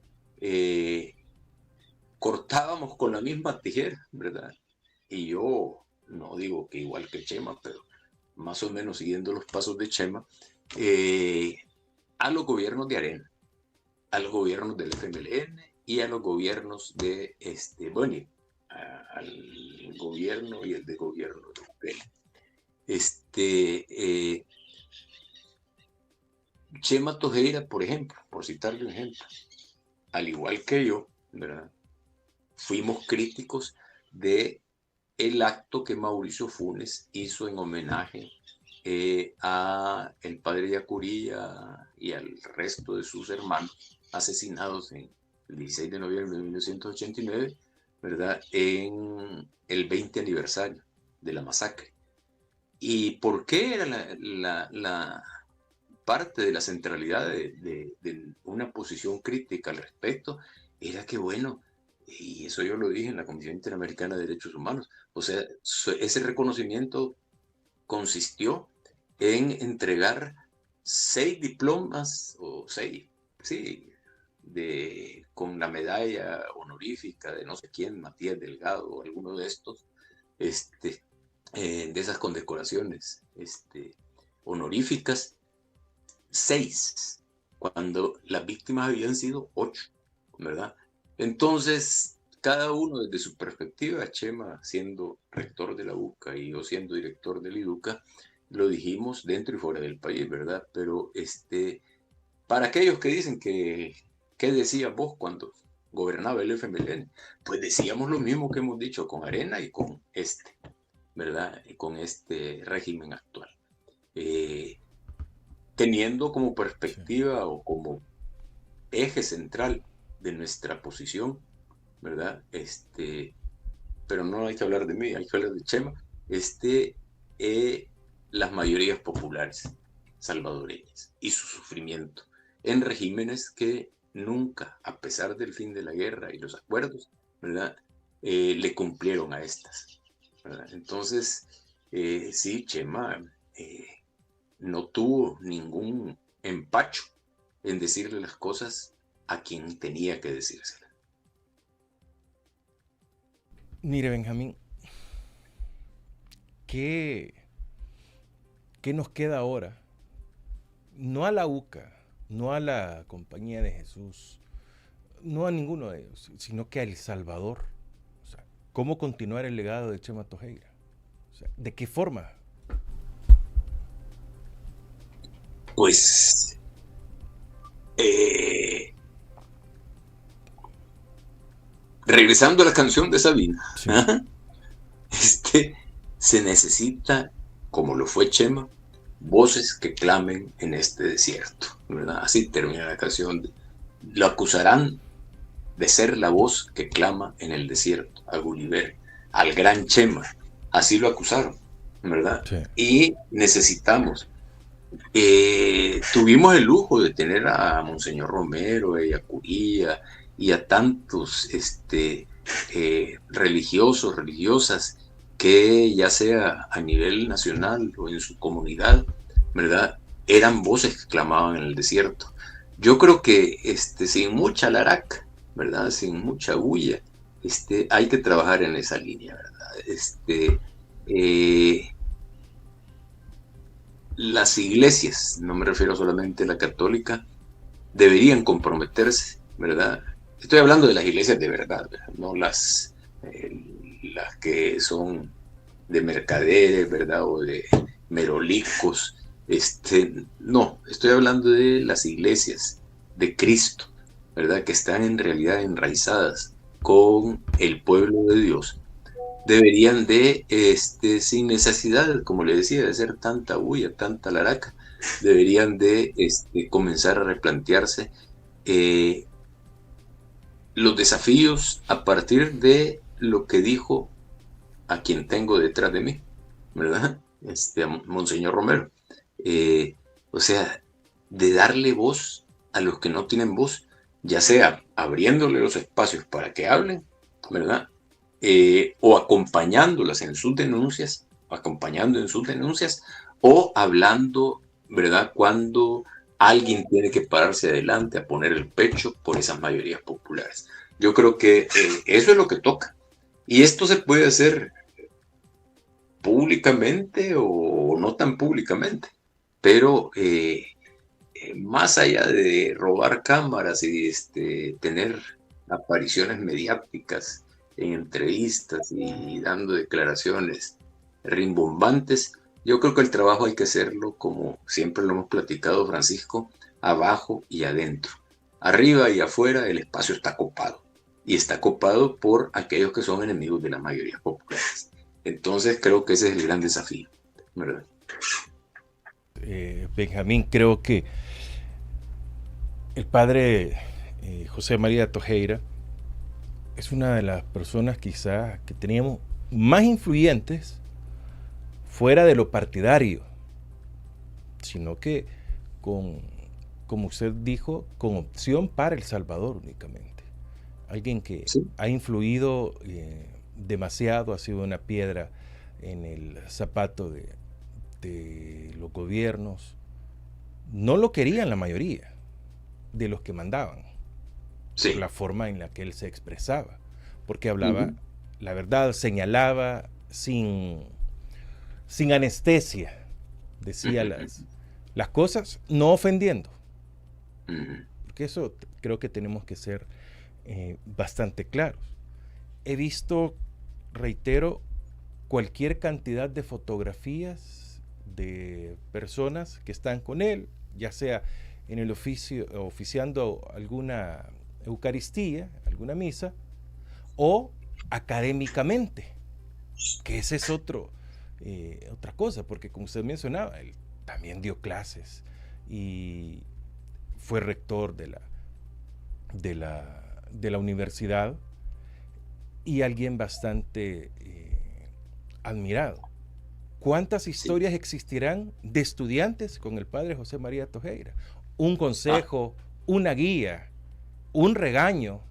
cortábamos con la misma tijera, ¿verdad? Y yo no digo que igual que Chema, pero más o menos siguiendo los pasos de Chema, a los gobiernos de Arena, a los gobiernos del FMLN y a los gobiernos de, al gobierno y el de gobierno de UPL. Chema Tojeira, por ejemplo, por citarle un ejemplo, al igual que yo, ¿verdad? Fuimos críticos de el acto que Mauricio Funes hizo en homenaje a el padre Yacuría y al resto de sus hermanos asesinados en el 16 de noviembre de 1989, ¿verdad? En el 20 aniversario de la masacre. ¿Y por qué era la parte de la centralidad de una posición crítica al respecto? Era que, bueno, y eso yo lo dije en la Comisión Interamericana de Derechos Humanos, o sea, ese reconocimiento consistió en entregar 6 diplomas, o 6, sí, con la medalla honorífica de no sé quién, Matías Delgado, o alguno de estos, de esas condecoraciones honoríficas, 6, cuando las víctimas habían sido 8, ¿verdad? Entonces, cada uno desde su perspectiva, Chema siendo rector de la UCA y yo siendo director del IDUCA, lo dijimos dentro y fuera del país, ¿verdad? Pero para aquellos que dicen ¿qué decías vos cuando gobernaba el FMLN? Pues decíamos lo mismo que hemos dicho con Arena y con ¿verdad? Y con este régimen actual. Teniendo como perspectiva o como eje central de nuestra posición, ¿verdad? Pero no hay que hablar de mí, hay que hablar de Chema, las mayorías populares salvadoreñas y su sufrimiento en regímenes que nunca, a pesar del fin de la guerra y los acuerdos, ¿verdad? Le cumplieron a estas, ¿verdad? Entonces, sí, Chema no tuvo ningún empacho en decirle las cosas a quien tenía que decírselas. Mire, Benjamín, ¿qué nos queda ahora? No a la UCA, no a la Compañía de Jesús, no a ninguno de ellos, sino que a El Salvador. O sea, ¿cómo continuar el legado de Chema Tojeira? O sea, ¿de qué forma? Pues regresando a la canción de Sabina, Sí. Se necesita, como lo fue Chema, voces que clamen en este desierto, ¿verdad? Así termina la canción. Lo acusarán de ser la voz que clama en el desierto, a Gulliver, al gran Chema. Así lo acusaron, ¿verdad? Sí. Y necesitamos. Tuvimos el lujo de tener a Monseñor Romero y a Curía y a tantos religiosos, religiosas, que ya sea a nivel nacional o en su comunidad, ¿verdad? Eran voces que clamaban en el desierto. Yo creo que sin mucha laraca, ¿verdad? Sin mucha bulla, hay que trabajar en esa línea, ¿verdad? Las iglesias, no me refiero solamente a la católica, deberían comprometerse, ¿verdad? Estoy hablando de las iglesias de verdad, ¿verdad? No las que son de mercaderes, ¿verdad? O de merolicos. No, estoy hablando de las iglesias de Cristo, ¿verdad? Que están en realidad enraizadas con el pueblo de Dios. Deberían de, sin necesidad, como le decía, de hacer tanta bulla, tanta laraca, deberían de comenzar a replantearse los desafíos a partir de lo que dijo a quien tengo detrás de mí, ¿verdad? A Monseñor Romero. O sea, de darle voz a los que no tienen voz, ya sea abriéndole los espacios para que hablen, ¿verdad? O acompañándolas en sus denuncias, o hablando, ¿verdad? Cuando alguien tiene que pararse adelante a poner el pecho por esas mayorías populares. Yo creo que eso es lo que toca. Y esto se puede hacer públicamente o no tan públicamente, pero más allá de robar cámaras y tener apariciones mediáticas en entrevistas y dando declaraciones rimbombantes, yo creo que el trabajo hay que hacerlo, como siempre lo hemos platicado, Francisco, abajo y adentro. Arriba y afuera el espacio está copado, y está copado por aquellos que son enemigos de las mayorías populares. Entonces creo que ese es el gran desafío, ¿verdad? Benjamín, creo que el padre José María Tojeira es una de las personas quizás que teníamos más influyentes fuera de lo partidario, sino que como usted dijo, con opción para El Salvador únicamente. Alguien que sí ha influido demasiado, ha sido una piedra en el zapato de los gobiernos. No lo querían la mayoría de los que mandaban, sí, por la forma en la que él se expresaba, porque hablaba la verdad, señalaba sin anestesia, decía las cosas, no ofendiendo, porque eso creo que tenemos que ser bastante claros. He visto, reitero, cualquier cantidad de fotografías de personas que están con él, ya sea en el oficiando alguna Eucaristía, alguna misa, o académicamente, que ese es otra cosa, porque como usted mencionaba, él también dio clases y fue rector de la universidad, y alguien bastante admirado. ¿Cuántas historias existirán de estudiantes con el padre José María Tojeira? Un consejo, una guía, un regaño.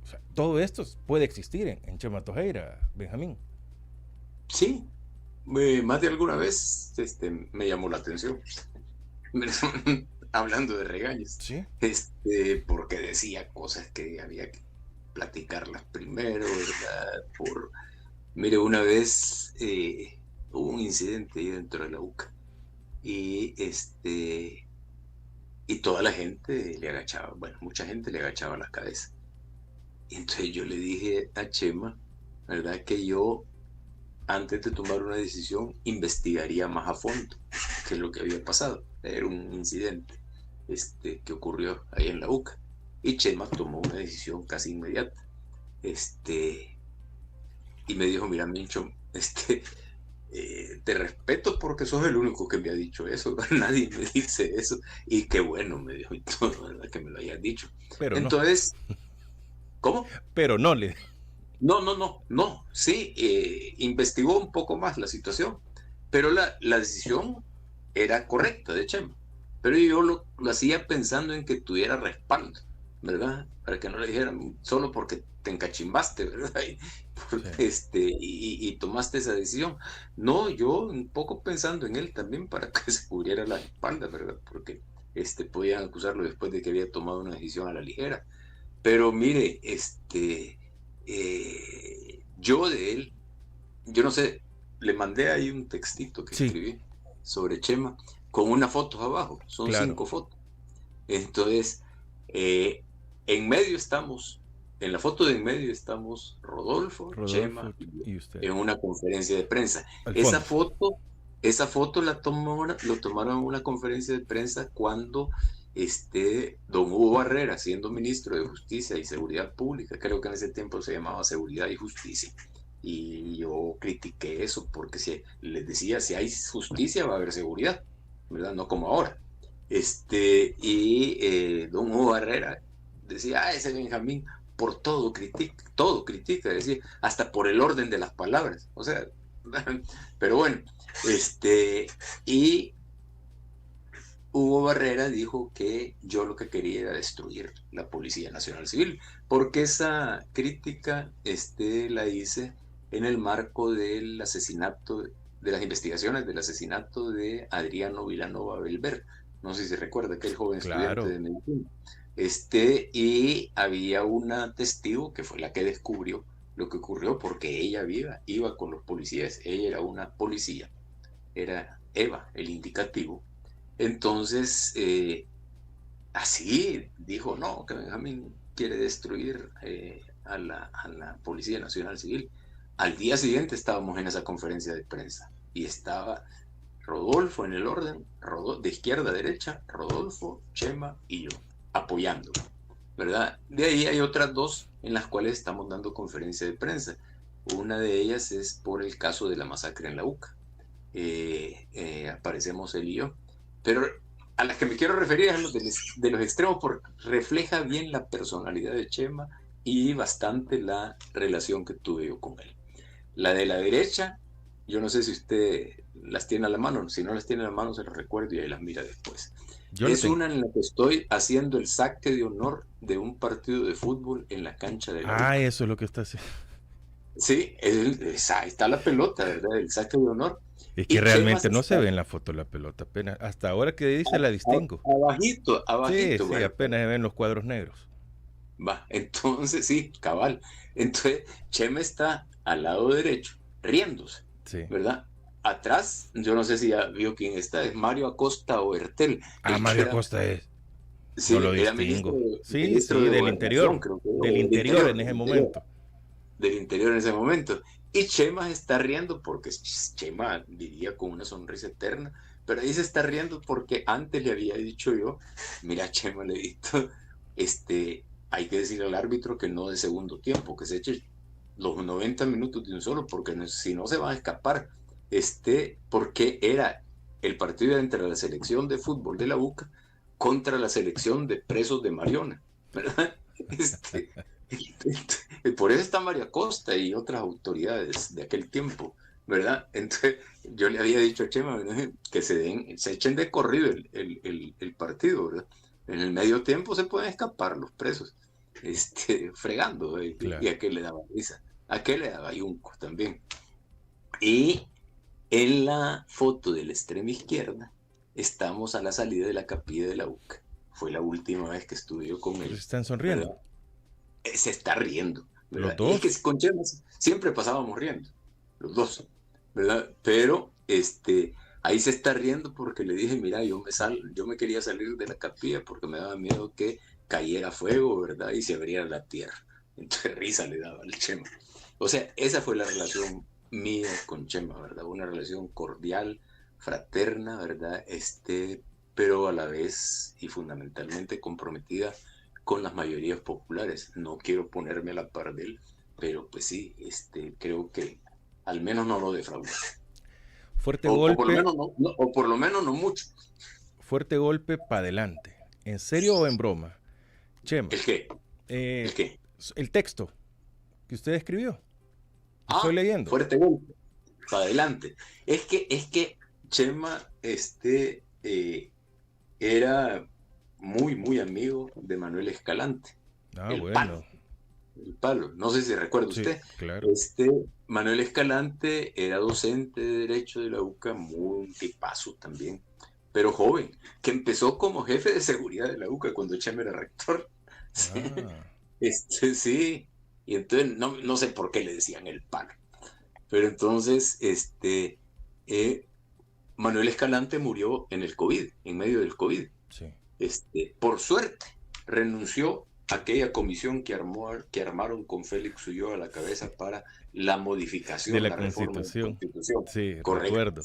O sea, todo esto puede existir en Chema Tojeira, Benjamín. Sí, más de alguna vez me llamó la atención. Hablando de regaños. ¿Sí? Porque decía cosas que había que platicarlas primero, ¿verdad? Mire, una vez hubo un incidente ahí dentro de la UCA y toda la gente le agachaba, bueno, mucha gente le agachaba la cabeza. Entonces yo le dije a Chema, ¿verdad? Que yo, antes de tomar una decisión, investigaría más a fondo qué es lo que había pasado. Era un incidente que ocurrió ahí en la UCA. Y Chema tomó una decisión casi inmediata. Y me dijo, mira, Mincho, te respeto porque sos el único que me ha dicho eso. Nadie me dice eso. Y qué bueno, me dijo, y todo, ¿verdad? Que me lo hayas dicho. Pero entonces, no. ¿Cómo? Pero no le... No, sí, investigó un poco más la situación, pero la decisión era correcta de Chema, pero yo lo hacía pensando en que tuviera respaldo, ¿verdad? Para que no le dijeran solo porque te encachimbaste, ¿verdad? Y tomaste esa decisión. No, yo un poco pensando en él también para que se cubriera la espalda, ¿verdad? Porque podían acusarlo después de que había tomado una decisión a la ligera. Pero mire, yo de él, yo no sé, le mandé ahí un textito que escribí sobre Chema con unas fotos abajo, son 5 fotos. Entonces, en medio estamos, en la foto de en medio estamos Rodolfo Chema y usted en una conferencia de prensa. Esa foto lo tomaron en una conferencia de prensa cuando don Hugo Barrera, siendo ministro de Justicia y Seguridad Pública, creo que en ese tiempo se llamaba Seguridad y Justicia, y yo critiqué eso porque les decía, si hay justicia va a haber seguridad, ¿verdad? No como ahora. Don Hugo Barrera decía, ese Benjamín por todo critica, decía, hasta por el orden de las palabras, o sea, pero bueno, y Hugo Barrera dijo que yo lo que quería era destruir la Policía Nacional Civil, porque esa crítica la hice en el marco del asesinato, de las investigaciones del asesinato de Adriano Vilanova Belver. No sé si se recuerda, aquel joven estudiante de medicina. Y había una testigo que fue la que descubrió lo que ocurrió, porque ella iba con los policías, ella era una policía, era Eva, el indicativo. Entonces, así dijo, no, que Benjamín quiere destruir a la Policía Nacional Civil. Al día siguiente estábamos en esa conferencia de prensa y estaba Rodolfo en el orden, de izquierda a derecha, Rodolfo, Chema y yo, apoyando, ¿verdad? De ahí hay otras 2 en las cuales estamos dando conferencia de prensa. Una de ellas es por el caso de la masacre en la UCA. Aparecemos él y yo. Pero a las que me quiero referir es a los de los extremos, porque refleja bien la personalidad de Chema y bastante la relación que tuve yo con él. La de la derecha, yo no sé si usted las tiene a la mano, si no las tiene a la mano se las recuerdo y ahí las mira después. Es una en la que estoy haciendo el saque de honor de un partido de fútbol en la cancha de la UCA. Eso es lo que está haciendo. Sí, ahí está la pelota, ¿verdad? El saque de honor. Es que realmente no se ve en la foto la pelota, apenas, hasta ahora que dice la distingo. Abajito. Sí, apenas se ven los cuadros negros. Va, entonces sí, cabal. Entonces Chema está al lado derecho, riéndose, ¿verdad? Atrás, yo no sé si ya vio quién está, es Mario Acosta Obertel. Mario Acosta es. Sí, no lo distingo. Sí, del interior. Del interior en ese momento. Del interior en ese momento. Y Chema está riendo porque Chema vivía con una sonrisa eterna, pero ahí se está riendo porque antes le había dicho yo, mira Chema, le he dicho, hay que decirle al árbitro que no de segundo tiempo, que se eche los 90 minutos de un solo, porque si no se van a escapar, porque era el partido entre la selección de fútbol de la UCA contra la selección de presos de Mariona, ¿verdad? Por eso está María Costa y otras autoridades de aquel tiempo, ¿verdad? Entonces yo le había dicho a Chema, ¿verdad?, que se echen de corrido el partido, ¿verdad? En el medio tiempo se pueden escapar los presos, fregando, claro. Y a qué le daba risa, a qué le daba yunco también. Y en la foto de la extrema izquierda estamos a la salida de la capilla de la UCA. Fue la última vez que estuve yo con él. ¿Están sonriendo? ¿Verdad? Se está riendo, ¿verdad? ¿Los dos? Es que con Chema siempre pasábamos riendo, los dos, ¿verdad? Pero ahí se está riendo porque le dije, mira, yo me quería salir de la capilla porque me daba miedo que cayera fuego, ¿verdad? Y se abriera la tierra. Entonces risa le daba al Chema. O sea, esa fue la relación mía con Chema, ¿verdad? Una relación cordial, fraterna, ¿verdad? Pero a la vez y fundamentalmente comprometida con las mayorías populares. No quiero ponerme a la par de él, pero pues sí, creo que al menos no lo defraudó. Fuerte O golpe. por lo menos o por lo menos no mucho. Fuerte golpe para adelante. ¿En serio o en broma? Chema. ¿El qué? ¿El qué? El texto que usted escribió. Estoy leyendo. Fuerte golpe. Para adelante. Es que Chema era muy, muy amigo de Manuel Escalante. Bueno. El palo. No sé si recuerda usted. Claro. Manuel Escalante era docente de Derecho de la UCA, muy tipazo también, pero joven, que empezó como jefe de seguridad de la UCA cuando Chema era rector. Sí, y entonces no sé por qué le decían el palo. Pero entonces, Manuel Escalante murió en el COVID, en medio del COVID. Sí. Por suerte, renunció a aquella comisión que armaron con Félix Ulloa a la cabeza para la modificación de la reforma de la Constitución. Sí, correcto. Recuerdo.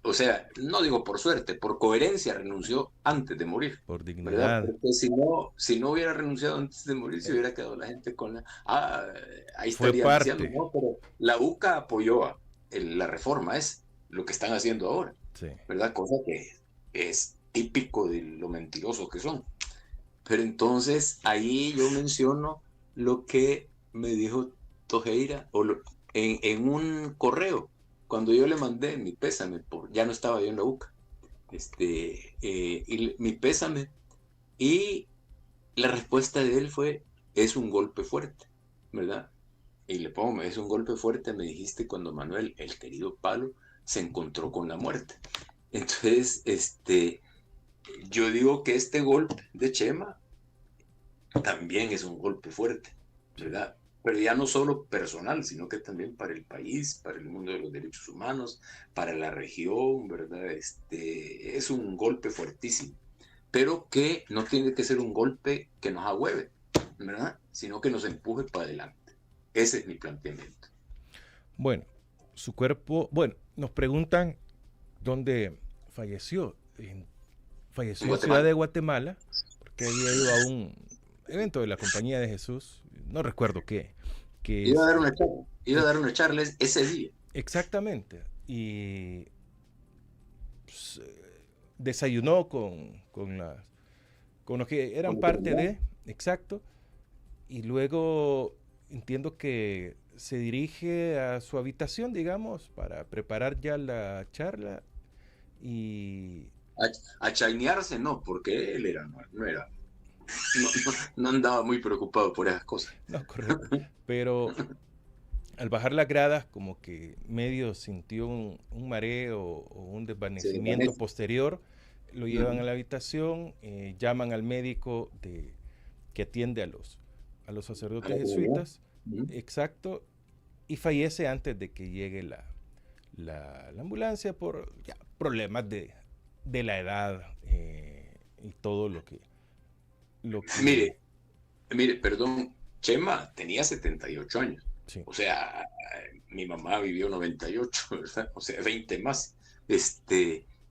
O sea, no digo por suerte, por coherencia renunció antes de morir. Por dignidad. ¿Verdad? Porque si no hubiera renunciado antes de morir, se hubiera quedado la gente con la... ahí estaría diciendo, no, pero la UCA apoyó la reforma, es lo que están haciendo ahora. Sí. ¿Verdad? Cosa que es típico de lo mentirosos que son. Pero entonces ahí yo menciono lo que me dijo Tojeira en un correo, cuando yo le mandé mi pésame, ya no estaba yo en la UCA, y mi pésame, y la respuesta de él fue, es un golpe fuerte, ¿verdad? Y le pongo, es un golpe fuerte, me dijiste cuando Manuel, el querido Palo, se encontró con la muerte. Entonces, yo digo que este golpe de Chema también es un golpe fuerte, ¿verdad? Pero ya no solo personal, sino que también para el país, para el mundo de los derechos humanos, para la región, ¿verdad? Es un golpe fuertísimo, pero que no tiene que ser un golpe que nos ahueve, ¿verdad? Sino que nos empuje para adelante. Ese es mi planteamiento. Bueno, su cuerpo, nos preguntan dónde falleció. Falleció en Ciudad de Guatemala, porque había ido a un evento de la Compañía de Jesús, no recuerdo qué. Iba a dar una charla ese día. Exactamente. Y pues, desayunó con los que eran parte de, exacto, y luego entiendo que se dirige a su habitación, digamos, para preparar ya la charla y... A chainearse no, porque él no andaba muy preocupado por esas cosas. No, correcto. Pero al bajar las gradas, como que medio sintió un mareo o un desvanecimiento posterior, lo llevan a la habitación, llaman al médico que atiende a los sacerdotes jesuitas, exacto, y fallece antes de que llegue la ambulancia por problemas de la edad y todo lo que... Mire, perdón, Chema tenía 78 años. Sí. O sea, mi mamá vivió 98, ¿verdad? O sea, 20 más.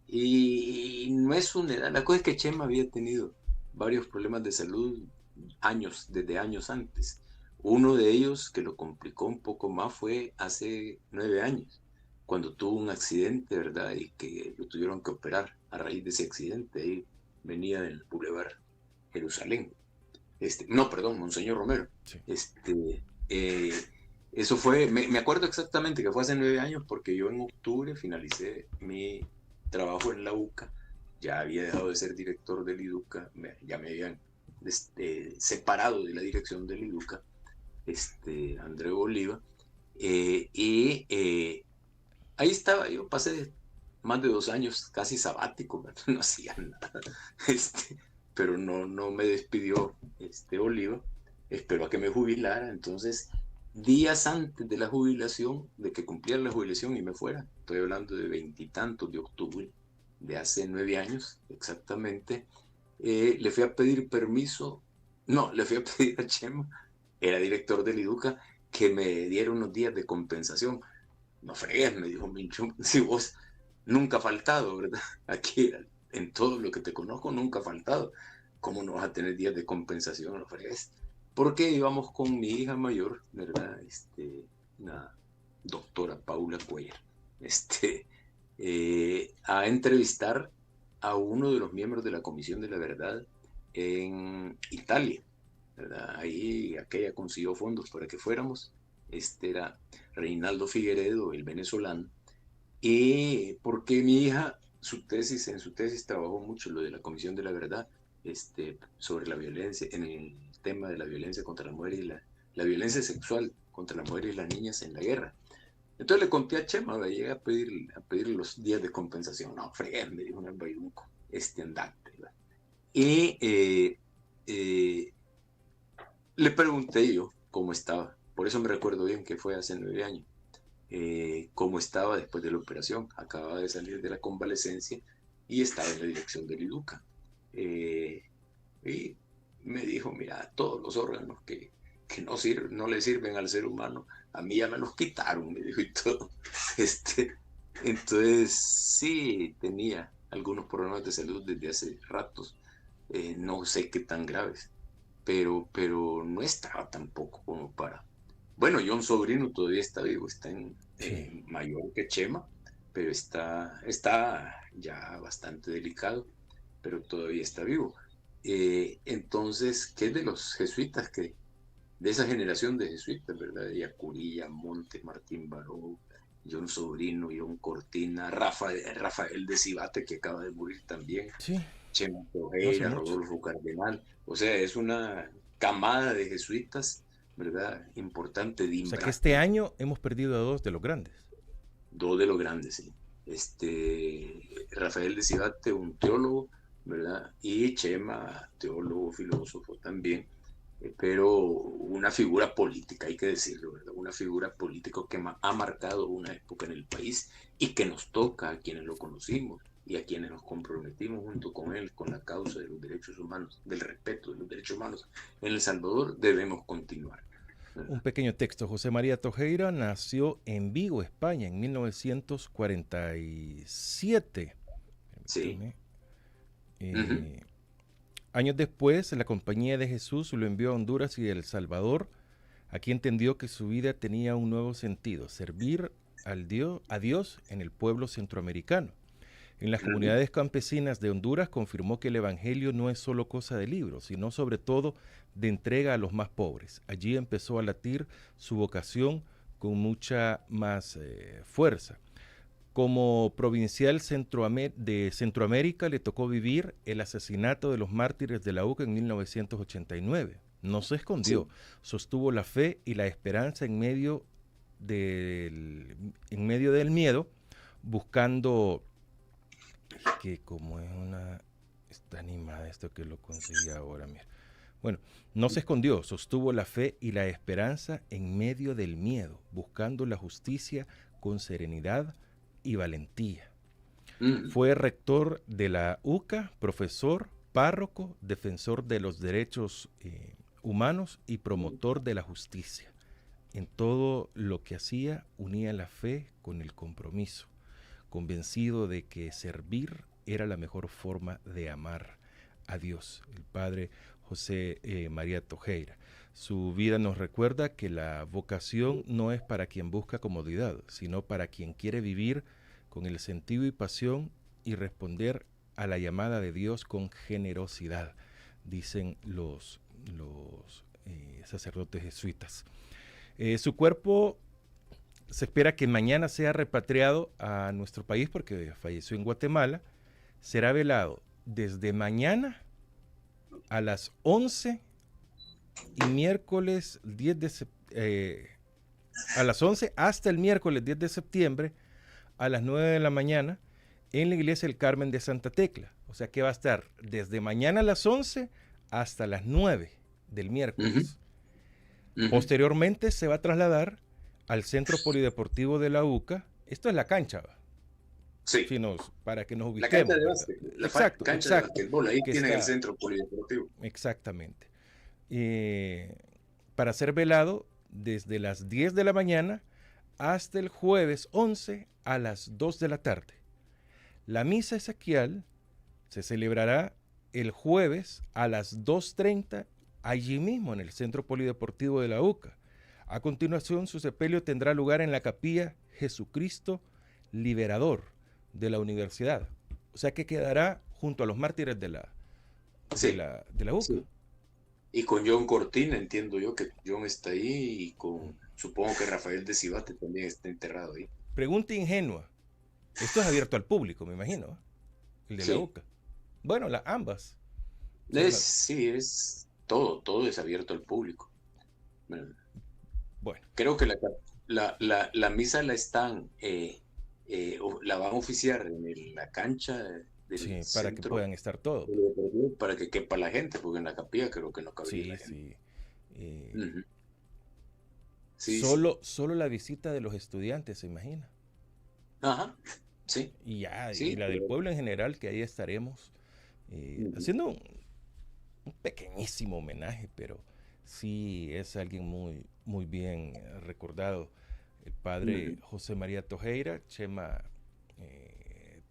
Y no es una edad. La cosa es que Chema había tenido varios problemas de salud desde años antes. Uno de ellos que lo complicó un poco más fue hace 9 años, cuando tuvo un accidente, ¿verdad? Y que lo tuvieron que operar a raíz de ese accidente. Ahí venía del Boulevard Jerusalén. Monseñor Romero. Sí. Eso fue, me acuerdo exactamente que fue hace 9 años, porque yo en octubre finalicé mi trabajo en la UCA, ya había dejado de ser director del IDUCA, ya me habían separado de la dirección del IDUCA, André Oliva, y ahí estaba, yo pasé más de 2 años casi sabático, no hacía nada, pero no me despidió Oliva, esperó a que me jubilara. Entonces, días antes de la jubilación, de que cumpliera la jubilación y me fuera, estoy hablando de 20 y tantos de octubre, de hace 9 años exactamente, le fui a pedir permiso, le fui a pedir a Chema era director del IDUCA, que me diera unos días de compensación. No fregues, me dijo Minchum, si vos nunca ha faltado, ¿verdad? Aquí, en todo lo que te conozco, nunca ha faltado. ¿Cómo no vas a tener días de compensación? No fregues. Porque íbamos con mi hija mayor, ¿verdad? Una doctora Paula Cuellar, a entrevistar a uno de los miembros de la Comisión de la Verdad en Italia, ¿verdad? Ahí aquella consiguió fondos para que fuéramos. Era Reinaldo Figueredo, el venezolano, y porque mi hija, en su tesis trabajó mucho lo de la Comisión de la Verdad, sobre la violencia, en el tema de la violencia contra la mujer y la violencia sexual contra la mujer y las niñas en la guerra. Entonces le conté a Chema, me llegué a pedir los días de compensación. No, fregué, me dijo el bailunco, andante, ¿verdad? Y le pregunté yo cómo estaba. Por eso me recuerdo bien que fue hace 9 años. Cómo estaba después de la operación. Acababa de salir de la convalecencia y estaba en la dirección del IDUCA. Y me dijo, mira, todos los órganos que no le sirven al ser humano, a mí ya me los quitaron, me dijo, y todo. Entonces, sí, tenía algunos problemas de salud desde hace ratos. No sé qué tan graves, pero no estaba tampoco como para... Bueno, John Sobrino todavía está vivo, está mayor que Chema, pero está ya bastante delicado, pero todavía está vivo. Entonces, ¿qué es de los jesuitas? De esa generación de jesuitas, ¿verdad? De Yacurilla, Montes, Martín Baró, John Sobrino, John Cortina, Rafael de Cibate, que acaba de morir también, Sí. Chema Tojeira, Rodolfo Cardenal. O sea, es una camada de jesuitas, ¿verdad? Importante. O sea que este año hemos perdido a 2 de los grandes. 2 de los grandes, sí. Rafael de Cibate, un teólogo, ¿verdad? Y Chema, teólogo, filósofo también, pero una figura política, hay que decirlo, ¿verdad? Una figura política que ha marcado una época en el país y que nos toca a quienes lo conocimos y a quienes nos comprometimos junto con él con la causa de los derechos humanos, del respeto de los derechos humanos en El Salvador. Debemos continuar. Un pequeño texto. José María Tojeira nació en Vigo, España, en 1947. Sí. Años después, la Compañía de Jesús lo envió a Honduras y El Salvador. Aquí entendió que su vida tenía un nuevo sentido: servir a Dios en el pueblo centroamericano. En las comunidades campesinas de Honduras confirmó que el Evangelio no es solo cosa de libros, sino sobre todo de entrega a los más pobres. Allí empezó a latir su vocación con mucha más fuerza. Como provincial de Centroamérica le tocó vivir el asesinato de los mártires de la UCA en 1989. No se escondió, sí. Sostuvo la fe y la esperanza en medio del miedo, buscando... que como es está animada esto que lo conseguí ahora, mira. Bueno, no se escondió, sostuvo la fe y la esperanza en medio del miedo, buscando la justicia con serenidad y valentía. Fue rector de la UCA, profesor, párroco, defensor de los derechos humanos y promotor de la justicia. En todo lo que hacía, unía la fe con el compromiso, convencido de que servir era la mejor forma de amar a Dios. El padre José María Tojeira. Su vida nos recuerda que la vocación no es para quien busca comodidad, sino para quien quiere vivir con el sentido y pasión y responder a la llamada de Dios con generosidad, dicen los sacerdotes jesuitas. Su cuerpo se espera que mañana sea repatriado a nuestro país porque falleció en Guatemala. Será velado desde mañana a las 11 y miércoles 10 a las 11 hasta el miércoles 10 de septiembre a las 9 de la mañana en la iglesia del Carmen de Santa Tecla. O sea que va a estar desde mañana a las 11 hasta las 9 del miércoles. Posteriormente se va a trasladar al Centro Polideportivo de la UCA. Esto es la cancha, sí. Para que nos ubiquemos. La cancha de básquet. Exacto. De basquetbol, ahí tienen el Centro Polideportivo. Exactamente. para ser velado desde las 10 de la mañana hasta el jueves 11 a las 2 de la tarde. La misa ezequial se celebrará el jueves a las 2:30 allí mismo en el Centro Polideportivo de la UCA. A continuación, su sepelio tendrá lugar en la capilla Jesucristo Liberador de la universidad. O sea que quedará junto a los mártires de la UCA. Sí. Y con John Cortina, entiendo yo que John está ahí, y supongo que Rafael de Cibate también está enterrado ahí. Pregunta ingenua. Esto es abierto al público, me imagino, el de la UCA. Bueno, ambas. Sí, es todo es abierto al público. Bueno. Creo que la misa la van a oficiar en la cancha del para que puedan estar todos. Para que quepa la gente, porque en la capilla creo que no cabría la gente. Solo la visita de los estudiantes, se imagina. Ajá, sí. Y la del pueblo en general, que ahí estaremos haciendo un pequeñísimo homenaje, pero sí es alguien muy, muy bien recordado. El padre José María Tojeira, Chema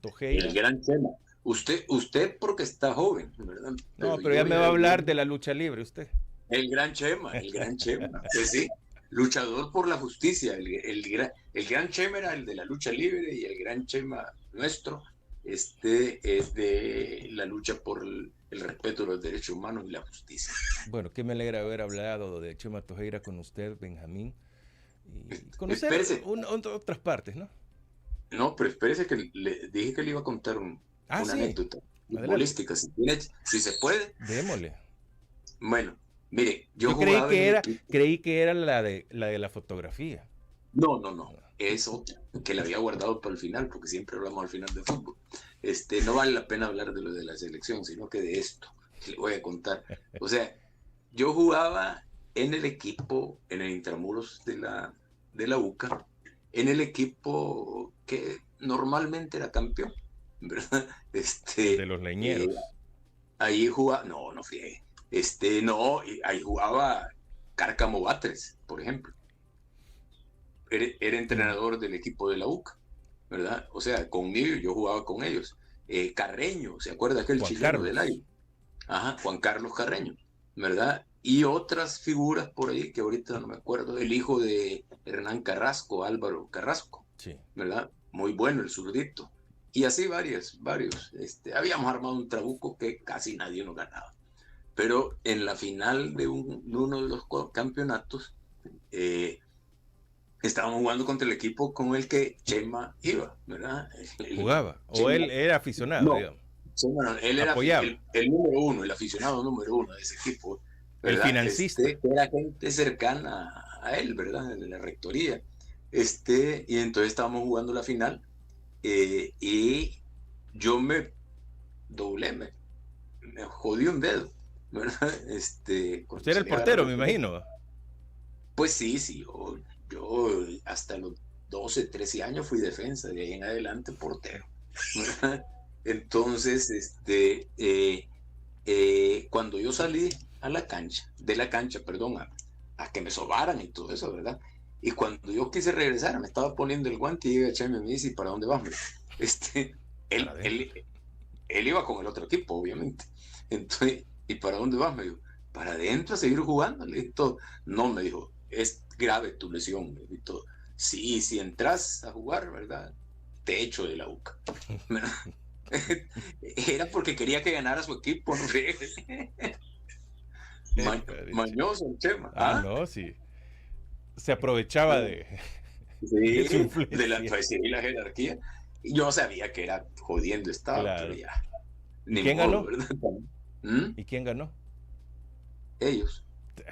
Tojeira. El gran Chema. Usted porque está joven, ¿verdad? Pero ya me va a hablar de la lucha libre usted. El gran Chema. Pues sí, luchador por la justicia. El gran Chema era el de la lucha libre, y el gran Chema nuestro es de la lucha por el respeto de los derechos humanos y la justicia. Bueno, que me alegra haber hablado de Chema Tojeira con usted, Benjamín, y conocer otras partes, ¿no? No, pero espérese que le dije que le iba a contar una anécdota futbolística, si se puede. Démosle. Bueno, mire, yo creí que era la de la fotografía. No, es otra, que la había guardado para el final, porque siempre hablamos al final de fútbol. No vale la pena hablar de lo de la selección, sino que de esto que le voy a contar. O sea, yo jugaba en el equipo, en el Intramuros de la UCA, en el equipo que normalmente era campeón, ¿verdad? De los leñeros. Ahí jugaba, no friegue. Ahí jugaba Cárcamo Batres, por ejemplo. Era entrenador del equipo de la UCA, ¿verdad? O sea, conmigo, yo jugaba con ellos. Carreño, ¿se acuerda aquel chileno del aire? Ajá, Juan Carlos Carreño, ¿verdad? Y otras figuras por ahí que ahorita no me acuerdo. El hijo de Hernán Carrasco, Álvaro Carrasco, ¿verdad? Muy bueno, el zurdito. Y así varios. Habíamos armado un trabuco que casi nadie nos ganaba. Pero en la final de uno de los campeonatos, estábamos jugando contra el equipo con el que Chema iba, ¿verdad? ¿Jugaba? ¿O él era aficionado, digamos? Él era el número uno, el aficionado número uno de ese equipo, ¿verdad? El financista. Era gente cercana a él, ¿verdad? De la rectoría. Y entonces estábamos jugando la final, y yo me doblé, me jodí un dedo, ¿verdad? Usted era el portero, me imagino. Pues sí, yo hasta los 12, 13 años fui defensa, de ahí en adelante portero, ¿verdad? Entonces, cuando yo salí de la cancha, a que me sobaran y todo eso, ¿verdad? Y cuando yo quise regresar, me estaba poniendo el guante y llega Chema y me dice, ¿para dónde vas? Él iba con el otro equipo, obviamente. Entonces, ¿y para dónde vas? Me dijo, para adentro a seguir jugando. Listo. No, me dijo, es grave tu lesión. Me dijo, sí, si entras a jugar, ¿verdad? Te echo de la UCA. Era porque quería que ganara su equipo, no sé. Mañoso el Chema. No, sí. Se aprovechaba de su influencia. De la jerarquía. Y yo sabía que era jodiendo estaba, claro. Pero ya. ¿Y quién ganó? ¿Y quién ganó? Ellos.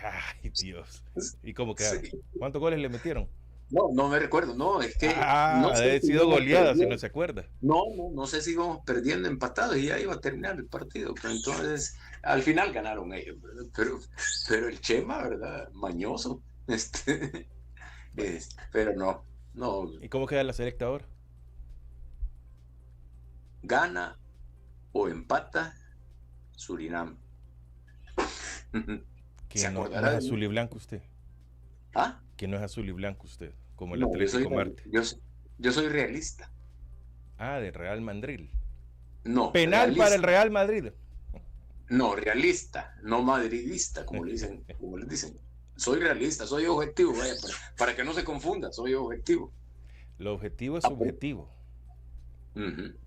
Ay, Dios. ¿Y cómo quedaron? Sí. ¿Cuántos goles le metieron? No me recuerdo, no, es que... no sé ha sido goleada, si no se acuerda. No sé si íbamos perdiendo empatados y ya iba a terminar el partido, pero entonces al final ganaron ellos, ¿verdad? Pero el Chema, ¿verdad? Mañoso, pero no. ¿Y cómo queda la selecta ahora? Gana o empata Surinam. ¿Quién no es azul y blanco usted? ¿Ah? Que no es azul y blanco usted, como el No, Atlético Marte. yo soy realista. Ah, de Real Madrid. No, Penal realista. para el Real Madrid. No, realista, no madridista, como les dicen. Soy realista, soy objetivo, vaya, para que no se confunda, soy objetivo. Lo objetivo es subjetivo.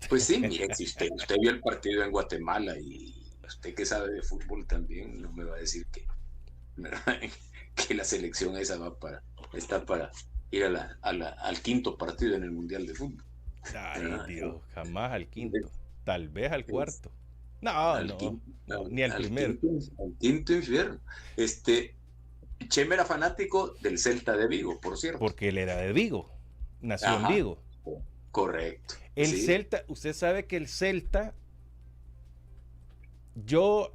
Pues sí, mire, si usted vio el partido en Guatemala y usted que sabe de fútbol también, no me va a decir que la selección esa está para ir al quinto partido en el Mundial de Fútbol. Ay, Dios, jamás al quinto, tal vez al cuarto. No, ni al primero. Al quinto infierno. Chema era fanático del Celta de Vigo, por cierto. Porque él era de Vigo, nació en Vigo. Correcto. El sí. Celta, usted sabe que el Celta,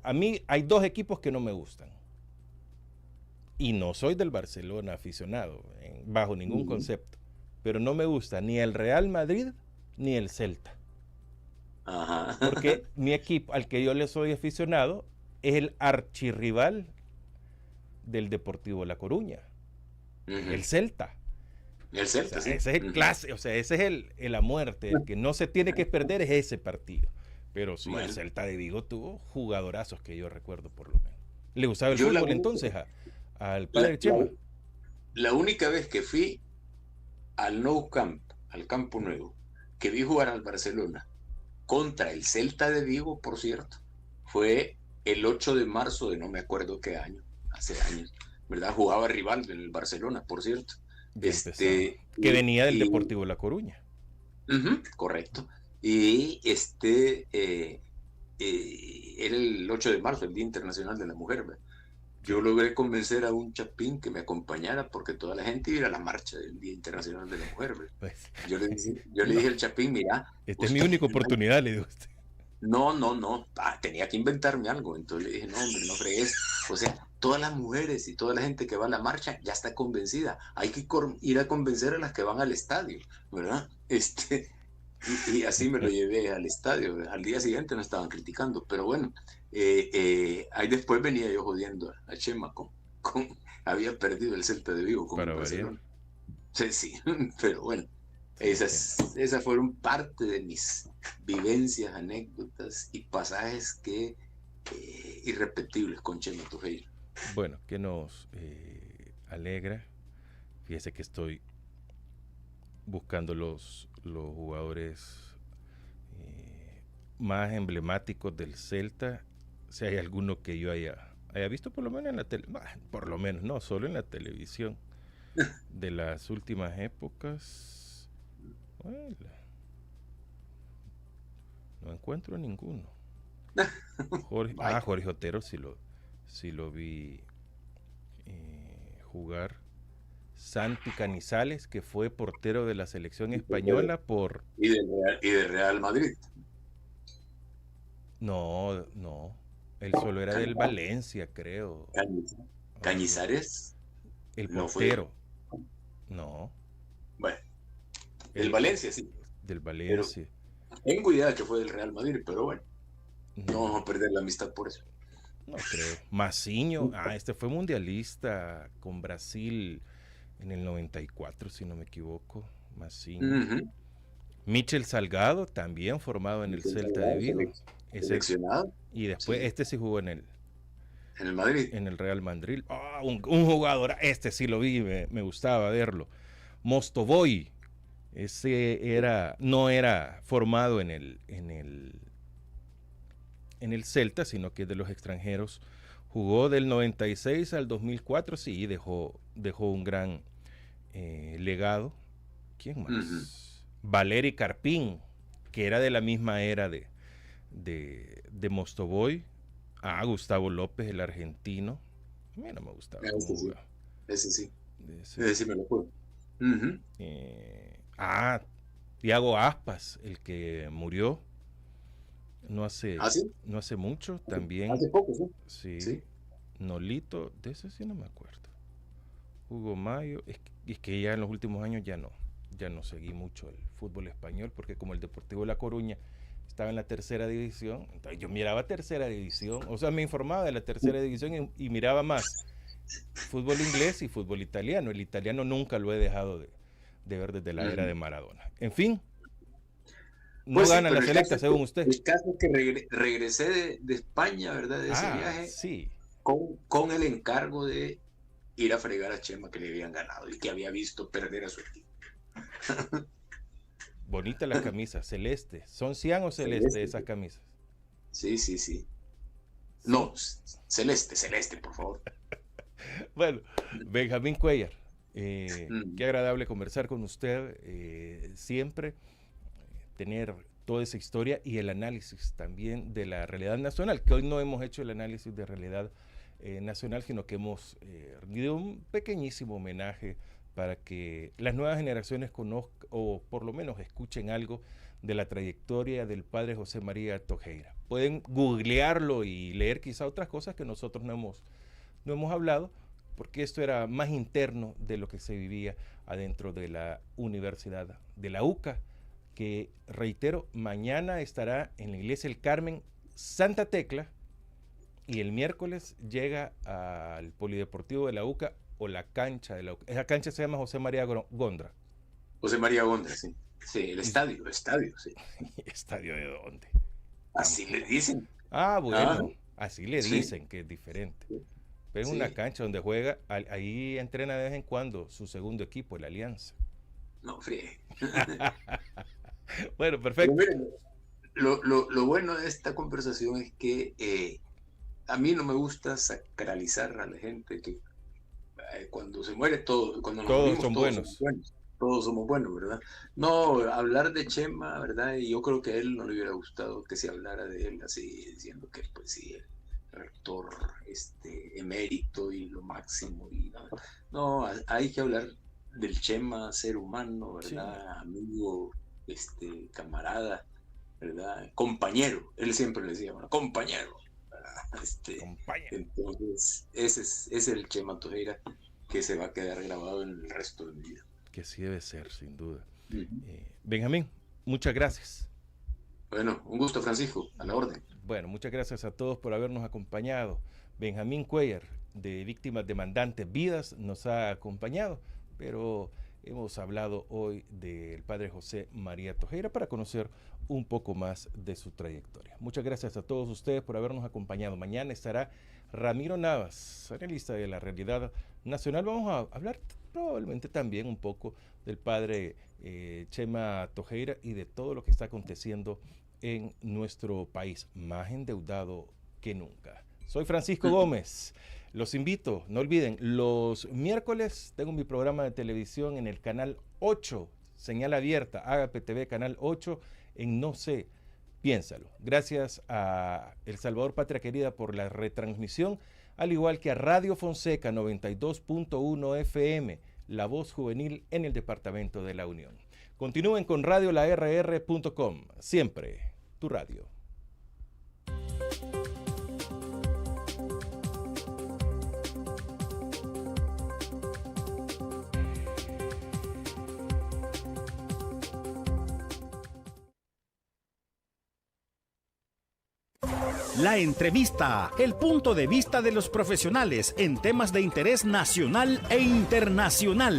a mí hay dos equipos que no me gustan. Y no soy del Barcelona aficionado, bajo ningún concepto. Pero no me gusta ni el Real Madrid ni el Celta. Ajá. Porque mi equipo al que yo le soy aficionado es el archirrival del Deportivo La Coruña, el Celta. El Celta, o sea, sí. Ese es el clase, o sea, ese es la muerte, el que no se tiene que perder es ese partido. Pero sí, el Celta de Vigo tuvo jugadorazos que yo recuerdo por lo menos. ¿Le gustaba el fútbol entonces al padre Chema? La única vez que fui al Nou Camp, al Campo Nuevo, que vi jugar al Barcelona contra el Celta de Vigo, por cierto, fue el 8 de marzo de no me acuerdo qué año, hace años, ¿verdad? Jugaba Rivaldo en el Barcelona, por cierto. Que venía del Deportivo La Coruña. Correcto. Y era el 8 de marzo, el Día Internacional de la Mujer, ¿verdad? Yo logré convencer a un chapín que me acompañara porque toda la gente iba a la marcha del Día Internacional de la Mujer. Pues, yo le dije al chapín, mira... Esta es mi única oportunidad, le digo a usted. No. Tenía que inventarme algo. Entonces le dije, no, hombre, no fregues. O sea, todas las mujeres y toda la gente que va a la marcha ya está convencida. Hay que ir a convencer a las que van al estadio, ¿verdad? Y así me lo llevé al estadio. Al día siguiente no estaban criticando, pero bueno, ahí después venía yo jodiendo a Chema había perdido el Celta de Vigo con el Barcelona. Sí, pero bueno, esas fueron parte de mis vivencias, anécdotas y pasajes irrepetibles con Chema Tojeiro. Bueno, que nos alegra. Fíjese que estoy buscando los jugadores más emblemáticos del Celta, si hay alguno que yo haya visto por lo menos en la por lo menos, no solo en la televisión de las últimas épocas. Bueno, no encuentro ninguno. Jorge Otero sí lo vi jugar. Santi Canizales, que fue portero de la selección española y de Real Madrid. No, él solo era del Valencia, creo. ¿Cañizares? El portero. No. Bueno, del Valencia, sí. Del Valencia. Tengo idea que fue del Real Madrid, pero bueno, no vamos a perder la amistad por eso. No creo. Maciño, este fue mundialista con Brasil en el 94, si no me equivoco. Maciño. Michel Salgado, también formado en el Celta de Vigo. Seleccionado. Y después sí jugó en el Madrid. En el Real Madrid. Un jugador, sí lo vi, me gustaba verlo. Mostovoy, no era formado en el Celta, sino que es de los extranjeros. Jugó del 96 al 2004, sí, dejó un gran legado. ¿Quién más? Valeri Carpín, que era de la misma era de Mostovoy. Gustavo López, el argentino. A mí no me gustaba. Ese sí me lo acuerdo. Thiago Aspas, el que murió no hace mucho también. Hace poco, sí. Nolito, de ese sí no me acuerdo. Hugo Mayo, es que ya en los últimos años ya no seguí mucho el fútbol español, porque como el Deportivo La Coruña estaba en la tercera división, entonces yo miraba tercera división, o sea, me informaba de la tercera división y miraba más fútbol inglés y fútbol italiano. El italiano nunca lo he dejado de ver desde la era de Maradona. En fin, no Pues sí, gana la pero selecta, según usted. El caso es que regresé de España, ¿verdad? De ese viaje, sí. con el encargo de ir a fregar a Chema, que le habían ganado y que había visto perder a su equipo. Bonita la camisa, celeste. ¿Son cian o celeste esas camisas? Sí, sí, sí. No, celeste, por favor. Bueno, Benjamín Cuellar, qué agradable conversar con usted, siempre tener toda esa historia y el análisis también de la realidad nacional, que hoy no hemos hecho el análisis de realidad nacional, sino que hemos rendido un pequeñísimo homenaje para que las nuevas generaciones conozcan o por lo menos escuchen algo de la trayectoria del padre José María Tojeira. Pueden googlearlo y leer quizá otras cosas que nosotros no hemos hablado, porque esto era más interno de lo que se vivía adentro de la Universidad de la UCA, que, reitero, mañana estará en la Iglesia del Carmen, Santa Tecla, y el miércoles llega al Polideportivo de la UCA o la cancha de la UCA. Esa cancha se llama José María Gondra. José María Gondra, sí. Sí, el estadio, sí. ¿Estadio de dónde? Así le dicen. Ah, bueno, así le dicen, que es diferente. Pero es una Sí. cancha donde juega, ahí entrena de vez en cuando su segundo equipo, el Alianza. No, friegue. Bueno, perfecto. Pero miren, lo bueno de esta conversación es que a mí no me gusta sacralizar a la gente, que cuando se muere cuando nos Todos morimos, son buenos. somos buenos. Todos somos buenos, ¿verdad? No, hablar de Chema, ¿verdad? Y yo creo que a él no le hubiera gustado que se hablara de él así, diciendo que, pues sí, el rector emérito y lo máximo. Y no, hay que hablar del Chema, ser humano, ¿verdad? Sí. Amigo, camarada, ¿verdad? Compañero, él siempre le decía, bueno, compañero. Compañero. Entonces, ese es el Chema Tojeira que se va a quedar grabado en el resto de mi vida. Que sí debe ser, sin duda. Benjamín, muchas gracias. Bueno, un gusto, Francisco, a la orden. Bueno, muchas gracias a todos por habernos acompañado. Benjamín Cuellar, de Víctimas Demandantes Vidas, nos ha acompañado, pero hemos hablado hoy del padre José María Tojeira para conocer un poco más de su trayectoria. Muchas gracias a todos ustedes por habernos acompañado. Mañana estará Ramiro Navas, analista de la realidad nacional. Vamos a hablar probablemente también un poco del padre Chema Tojeira y de todo lo que está aconteciendo en nuestro país, más endeudado que nunca. Soy Francisco Gómez. Los invito, no olviden, los miércoles tengo mi programa de televisión en el canal 8, señal abierta, Agape TV, canal 8, en No Sé, Piénsalo. Gracias a El Salvador Patria Querida por la retransmisión, al igual que a Radio Fonseca 92.1 FM, la voz juvenil en el departamento de La Unión. Continúen con radiolarr.com, siempre tu radio. La entrevista, el punto de vista de los profesionales en temas de interés nacional e internacional.